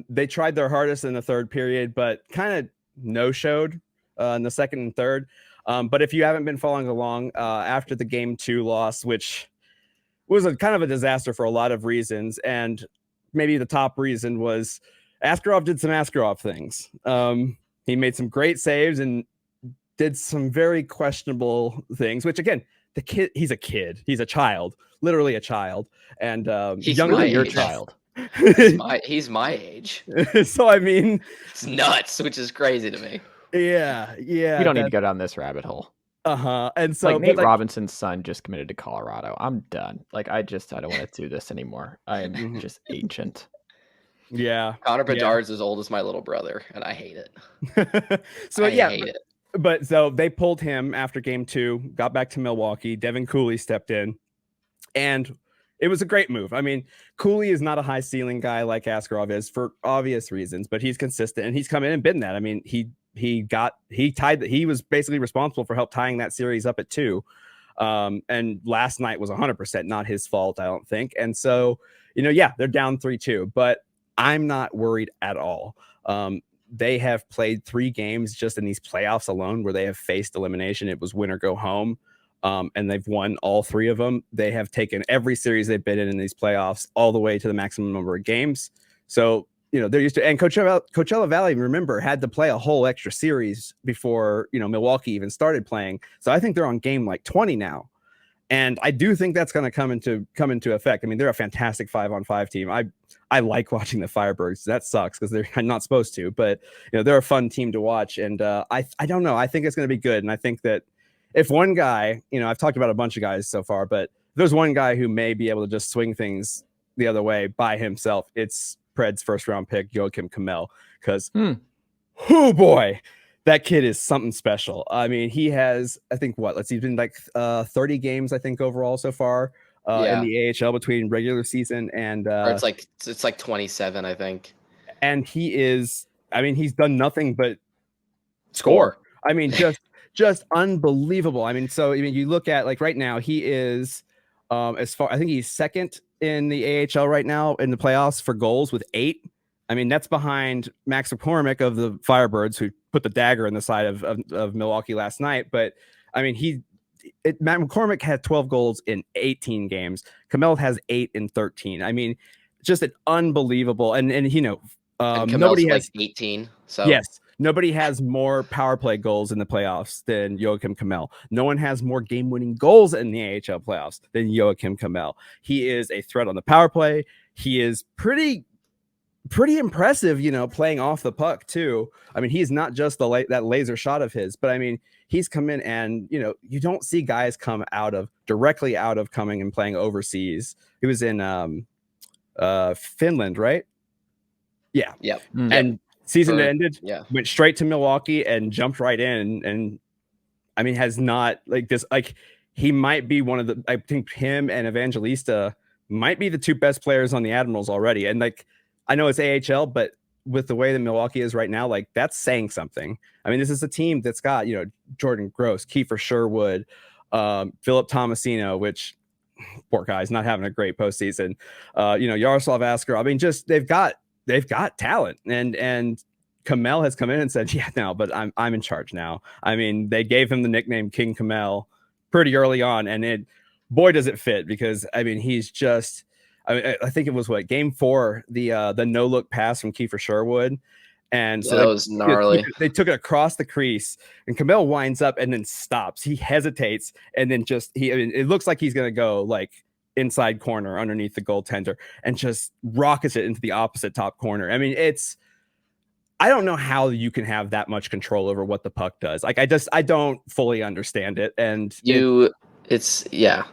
They tried their hardest in the third period, but kind of no-showed in the second and third. But if you haven't been following along, after the game 2 loss, which was kind of a disaster for a lot of reasons, and maybe the top reason was Askarov did some Askarov things. He made some great saves and did some very questionable things, which again, he's a child, literally a child. And He's younger my than your age. child. He's my age. So I mean, it's nuts, which is crazy to me. Yeah. We don't need to go down this rabbit hole. And so like Nate Robinson's son just committed to Colorado. I'm done. Like I don't want to do this anymore. I am just ancient. Yeah. Connor Bedard's as old as my little brother, and I hate it. I hate it. But so they pulled him after game 2, got back to Milwaukee. Devin Cooley stepped in, and it was a great move. I mean, Cooley is not a high ceiling guy like Askarov is for obvious reasons, but he's consistent and he's come in and been that. I mean, he was basically responsible for help tying that series up at 2. And last night was 100% not his fault, I don't think. And so, they're down 3-2, but I'm not worried at all. They have played 3 games just in these playoffs alone where they have faced elimination. It was win or go home. And they've won all 3 of them. They have taken every series they've been in these playoffs all the way to the maximum number of games. So, they're used to, and Coachella Valley, remember, had to play a whole extra series before, Milwaukee even started playing. So I think they're on game like 20 now. And I do think that's going to come into effect. I mean, they're a fantastic 5-on-5 team. I like watching the Firebirds. That sucks because they're not supposed to, but they're a fun team to watch. And I don't know. I think it's going to be good. And I think that if one guy, I've talked about a bunch of guys so far, but if there's one guy who may be able to just swing things the other way by himself, it's Pred's first round pick, Joakim Kemell, because oh boy, that kid is something special. I mean, he has, I think he's been like 30 games, I think, overall so far in the AHL between regular season and it's like 27, I think. And he's done nothing but score. I mean, just unbelievable. I mean, you look at like right now, he is I think he's second in the AHL right now in the playoffs for goals with 8. I mean, that's behind Max McCormick of the Firebirds, who put the dagger in the side of Milwaukee last night. But I mean, Matt McCormick had 12 goals in 18 games. Kemell has 8 in 13. I mean, just an unbelievable. And nobody has like 18. So yes. Nobody has more power play goals in the playoffs than Joakim Kemell. No one has more game-winning goals in the AHL playoffs than Joakim Kemell. He is a threat on the power play. He is pretty impressive, playing off the puck too. I mean, he's not just that laser shot of his, but I mean, he's come in and, you don't see guys come directly out of coming and playing overseas. He was in Finland, right? Yeah. Yep. And season ended, went straight to Milwaukee and jumped right in. And I mean, has not like this, like he might be one of the, I think him and Evangelista might be the 2 best players on the Admirals already. And like, I know it's AHL, but with the way that Milwaukee is right now, like that's saying something. I mean, this is a team that's got, Jordan Gross, Kiefer Sherwood, Philip Tomasino, which poor guy's not having a great postseason. Yaroslav Askarov. I mean, just they've got talent, and Kemell has come in and said, yeah, no, but I'm in charge now. I mean, they gave him the nickname King Kemell pretty early on, and boy, does it fit, because I mean, he's just, I think it was game 4, the no look pass from Kiefer Sherwood. And so that was gnarly. They took it across the crease, and Kemell winds up and then stops. He hesitates, and then it looks like he's going to go like inside corner underneath the goaltender and just rockets it into the opposite top corner. I mean, I don't know how you can have that much control over what the puck does. Like, I don't fully understand it. And it's a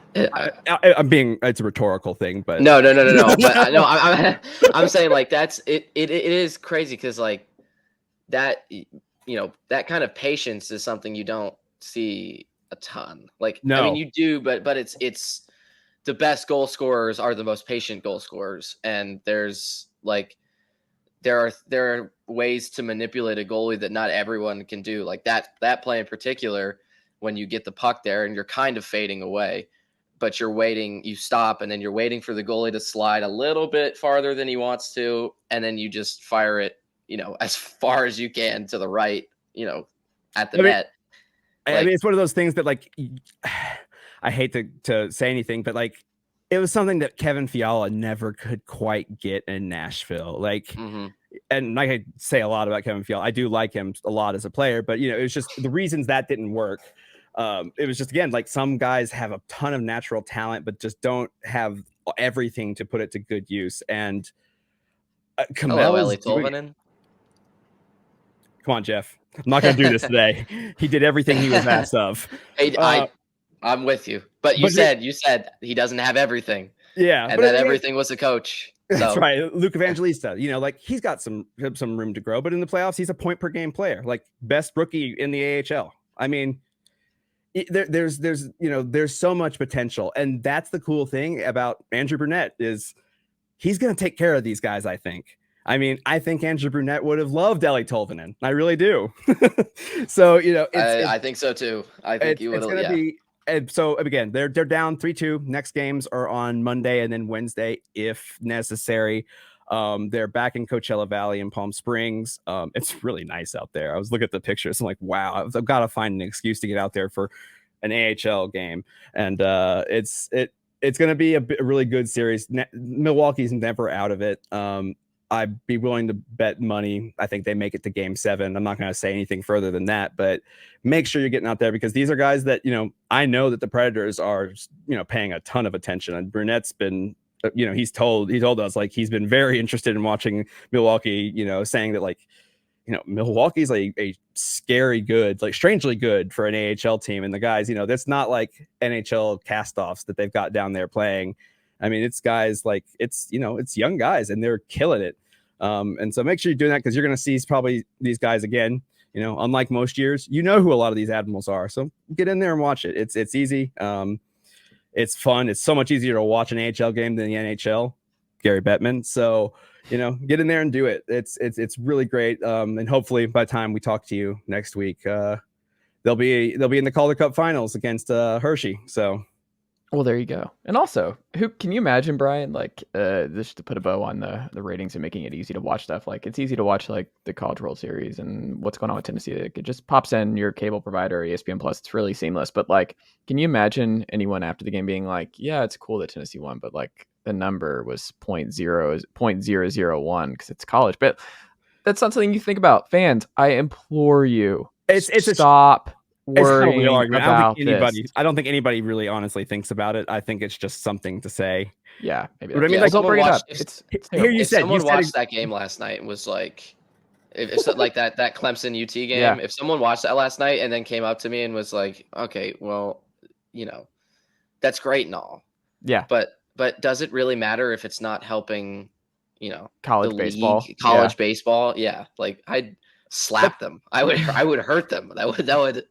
rhetorical thing, but no. But no, I'm saying like that's it. It is crazy because like that, that kind of patience is something you don't see a ton. Like, no. I mean, you do, but it's the best goal scorers are the most patient goal scorers, and there's like there are ways to manipulate a goalie that not everyone can do. Like that play in particular, when you get the puck there and you're kind of fading away, but you stop, and then you're waiting for the goalie to slide a little bit farther than he wants to, and then you just fire it, as far as you can to the right, at the net. I mean, it's one of those things that, like, I hate to say anything, but like it was something that Kevin Fiala never could quite get in Nashville. Like, and like I say a lot about Kevin Fiala, I do like him a lot as a player, but it was just the reasons that didn't work. It was just, again, like some guys have a ton of natural talent, but just don't have everything to put it to good use. And Hello, Ellie Kemel's doing. Tolvanen. Come on, Jeff. I'm not going to do this today. He did everything he was asked of. Hey, I'm with you, but you said he doesn't have everything. Yeah, and that everything was a coach. So. That's right, Luke Evangelista. Like he's got some room to grow, but in the playoffs, he's a point per game player, like best rookie in the AHL. I mean, there's so much potential, and that's the cool thing about Andrew Brunette is he's going to take care of these guys. I think Andrew Brunette would have loved Ellie Tolvanen. I really do. So I think so too. I think you would. It's going to be. And so again, they're down 3-2. Next games are on Monday and then Wednesday if necessary. They're back in Coachella Valley in Palm Springs. It's really nice out there. I was looking at the pictures. I'm like, wow, I've got to find an excuse to get out there for an AHL game. And it's going to be a really good series. Milwaukee's never out of it. I'd be willing to bet money. I think they make it to game 7. I'm not going to say anything further than that, but make sure you're getting out there because these are guys that, I know that the Predators are, paying a ton of attention. And Brunette's been, he told us like he's been very interested in watching Milwaukee, saying that like, Milwaukee's like a scary good, like strangely good for an AHL team. And the guys, that's not like NHL castoffs that they've got down there playing. I mean, it's guys like it's young guys and they're killing it. And so make sure you're doing that because you're going to see probably these guys again, unlike most years, who a lot of these Admirals are. So get in there and watch it. It's easy. It's fun. It's so much easier to watch an AHL game than the NHL. Gary Bettman. So, get in there and do it. It's really great. And hopefully by the time we talk to you next week, they'll be in the Calder Cup finals against Hershey. So. Well, there you go. And also, who can you imagine, Bryan, like just to put a bow on the ratings and making it easy to watch stuff. Like it's easy to watch like the College World Series and what's going on with Tennessee. Like, it just pops in your cable provider, ESPN Plus. It's really seamless. But like, can you imagine anyone after the game being like, yeah, it's cool that Tennessee won, but like the number was 0.001 because it's college. But that's not something you think about. Fans, I implore you, stop. Worrying about I don't think anybody really honestly thinks about it. I think it's just something to say. Yeah, maybe. But I mean, like, don't bring it up. If someone watched that game last night and was like, if like that Clemson UT game, if someone watched that last night and then came up to me and was like, okay, well, that's great and all. Yeah. But does it really matter if it's not helping, college baseball? College baseball? Yeah. Like I'd slap them. I would hurt them. That would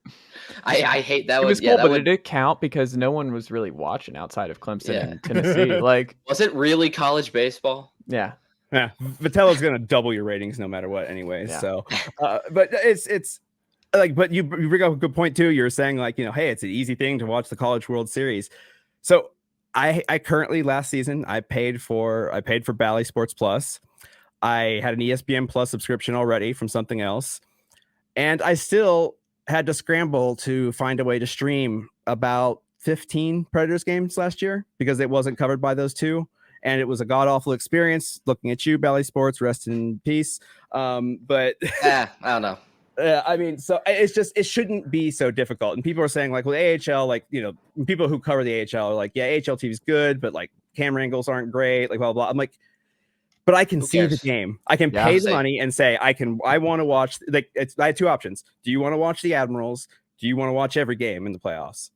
I hate that. It was cool, but it did count because no one was really watching outside of Clemson and Tennessee. Like, was it really college baseball? Yeah. Yeah. Vitello's going to double your ratings no matter what anyway. Yeah. So, but it's like, but you bring up a good point too. You're saying like, hey, it's an easy thing to watch the College World Series. So I currently last season, I paid for Bally Sports Plus. I had an ESPN Plus subscription already from something else. And I still had to scramble to find a way to stream about 15 Predators games last year because it wasn't covered by those two. And it was a god-awful experience looking at you, Bally Sports, rest in peace. But I don't know. I mean, so it's just, it shouldn't be so difficult. And people are saying like, well, AHL, like, people who cover the AHL are like, yeah, AHL TV is good, but like camera angles aren't great, like blah, blah, blah. I'm like, but I can see the game. I can pay the money and say, I want to watch, like, I have two options. Do you want to watch the Admirals? Do you want to watch every game in the playoffs?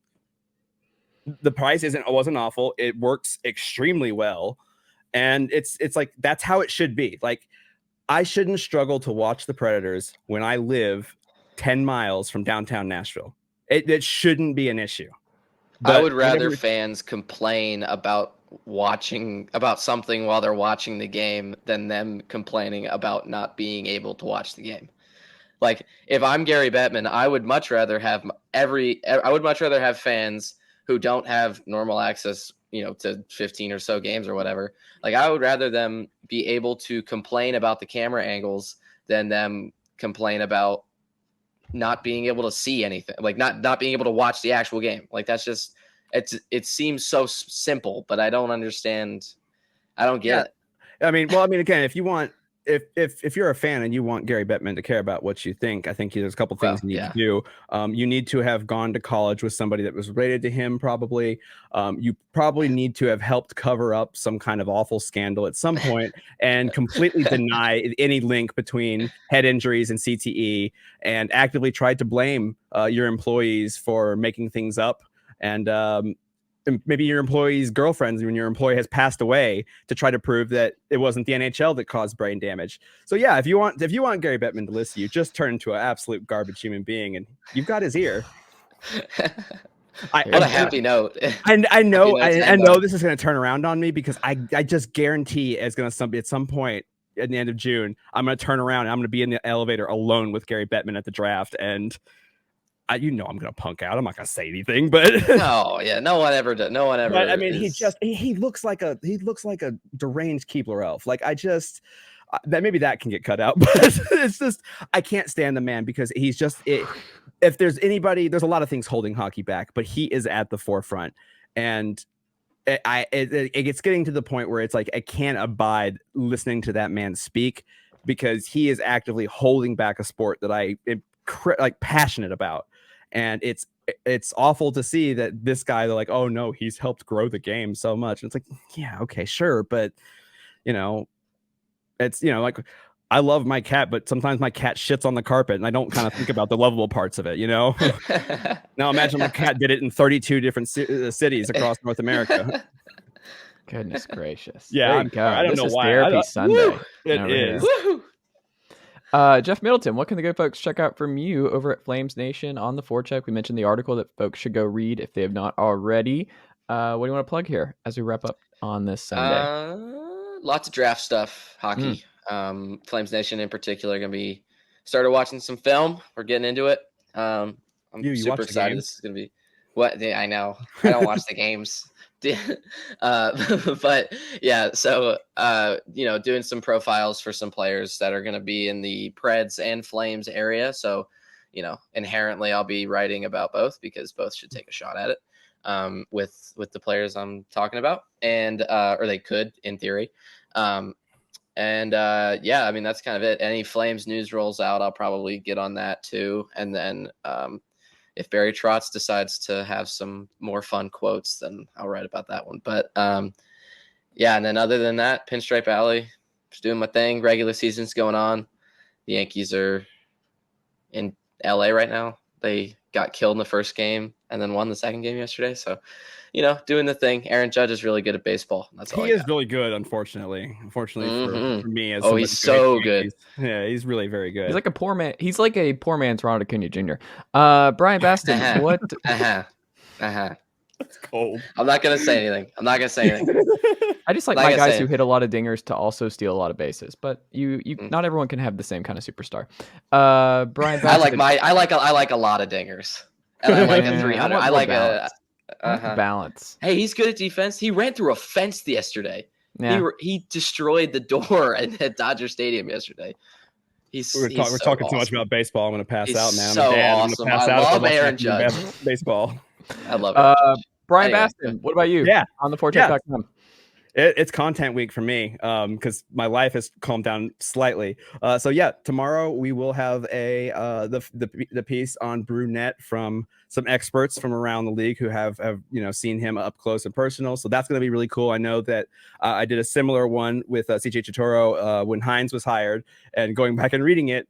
The price wasn't awful. It works extremely well. And it's like, that's how it should be. Like, I shouldn't struggle to watch the Predators when I live 10 miles from downtown Nashville. It shouldn't be an issue. But I would rather fans complain about something while they're watching the game than them complaining about not being able to watch the game. Like, if I'm Gary Bettman, I would much rather have fans who don't have normal access, to 15 or so games or whatever. Like, I would rather them be able to complain about the camera angles than them complain about not being able to see anything, like not being able to watch the actual game. Like, that's just, it seems so simple, but I don't understand. I don't get it. I mean, again, if you want, if you're a fan and you want Gary Bettman to care about what you think, I think there's a couple things you need to do. You need to have gone to college with somebody that was related to him, probably. You probably need to have helped cover up some kind of awful scandal at some point and completely deny any link between head injuries and CTE, and actively tried to blame your employees for making things up. And maybe your employee's girlfriends when your employee has passed away, to try to prove that it wasn't the NHL that caused brain damage. So yeah, if you want Gary Bettman to listen to you, just turn into an absolute garbage human being, and you've got his ear. What a happy note. I know this is going to turn around on me, because I just guarantee it's going to at some point at the end of June, I'm going to turn around and I'm going to be in the elevator alone with Gary Bettman at the draft, and I'm going to punk out. I'm not going to say anything, but no one ever does. No one ever. But I mean, he looks like a deranged Keebler elf. Like, that maybe that can get cut out, but it's just, I can't stand the man, because he's just if there's anybody, there's a lot of things holding hockey back, but he is at the forefront, and it's getting to the point where it's like I can't abide listening to that man speak, because he is actively holding back a sport that I am passionate about. And it's awful to see that this guy, they're like, oh no, he's helped grow the game so much. And it's like, yeah, okay, sure, but it's like, I love my cat, but sometimes my cat shits on the carpet, and I don't kind of think about the lovable parts of it, Now imagine my cat did it in 32 different cities across North America. Goodness gracious. Yeah, I don't know why. Therapy Sunday. It is. Woo-hoo. Jeff Middleton, what can the good folks check out from you over at Flames Nation on the Forecheck? We mentioned the article that folks should go read if they have not already. What do you want to plug here as we wrap up on this Sunday? Lots of draft stuff, hockey. Flames Nation in particular, going to be started watching some film. We're getting into it. I'm super excited. This is going to be what I know. I don't watch the games. But yeah, so doing some profiles for some players that are going to be in the Preds and Flames area. So inherently I'll be writing about both, because both should take a shot at it with the players I'm talking about, and or they could in theory. I mean, that's kind of it. Any Flames news rolls out, I'll probably get on that too. And then if Barry Trotz decides to have some more fun quotes, then I'll write about that one. But and then other than that, Pinstripe Alley, just doing my thing. Regular season's going on. The Yankees are in LA right now. They got killed in the first game and then won the second game yesterday. So, doing the thing. Aaron Judge is really good at baseball. That's all. He is really good, unfortunately. For me, he's so good. Yeah, he's really very good. He's like a poor man. He's like a poor man's Ronald Acuna Jr. Brian Bastin, what? That's cold. I'm not gonna say anything. I just like my guys who hit a lot of dingers to also steal a lot of bases, but you not everyone can have the same kind of superstar. Brian Bastin, I like a lot of dingers. And I like a 300. I like balance. Balance. Hey, he's good at defense. He ran through a fence yesterday. Yeah. He destroyed the door at Dodger Stadium yesterday. We're talking too much about baseball. I'm going to pass out, man. So awesome. I love Aaron Judge. Baseball. I love it. Brian Bastin, what about you? Yeah. On the Forecheck.com. It's content week for me, because my life has calmed down slightly. So yeah, tomorrow we will have the piece on Brunette from some experts from around the league who have seen him up close and personal. So that's going to be really cool. I know that I did a similar one with CJ Chitoro when Hynes was hired, and going back and reading it.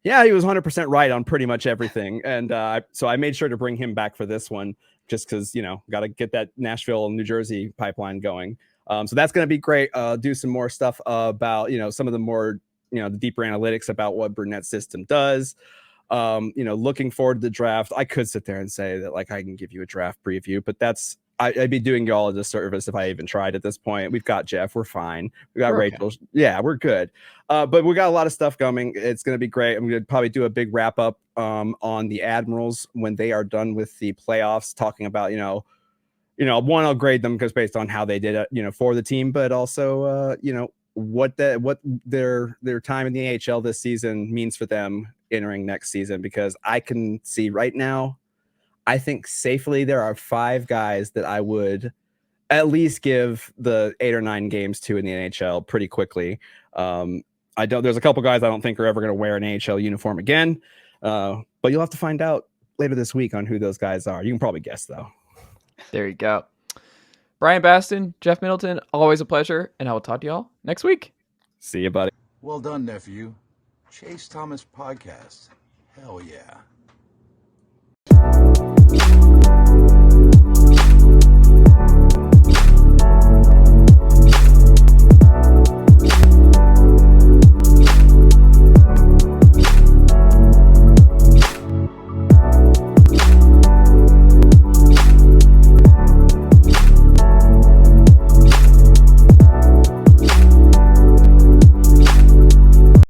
Yeah, he was 100% right on pretty much everything. And so I made sure to bring him back for this one, just because, got to get that Nashville, New Jersey pipeline going. So that's going to be great. Do some more stuff about, some of the more, the deeper analytics about what Brunett's system does. Looking forward to the draft. I could sit there and say that, like, I can give you a draft preview, but I'd be doing you all a disservice if I even tried at this point. We've got Jeff. We're fine. We got Rachel. Okay. Yeah, we're good. But we got a lot of stuff coming. It's going to be great. I'm going to probably do a big wrap up on the Admirals when they are done with the playoffs, talking about, one, I'll grade them because based on how they did it, for the team, but also, what their time in the AHL this season means for them entering next season, because I can see right now, I think safely there are 5 guys that I would at least give the 8 or 9 games to in the NHL pretty quickly. There's a couple guys I don't think are ever going to wear an NHL uniform again, but you'll have to find out later this week on who those guys are. You can probably guess, though. There you go. Bryan Bastin, Jeff Middleton, always a pleasure, and I will talk to y'all next week. See you, buddy. Well done, nephew. Chase Thomas Podcast. Hell yeah.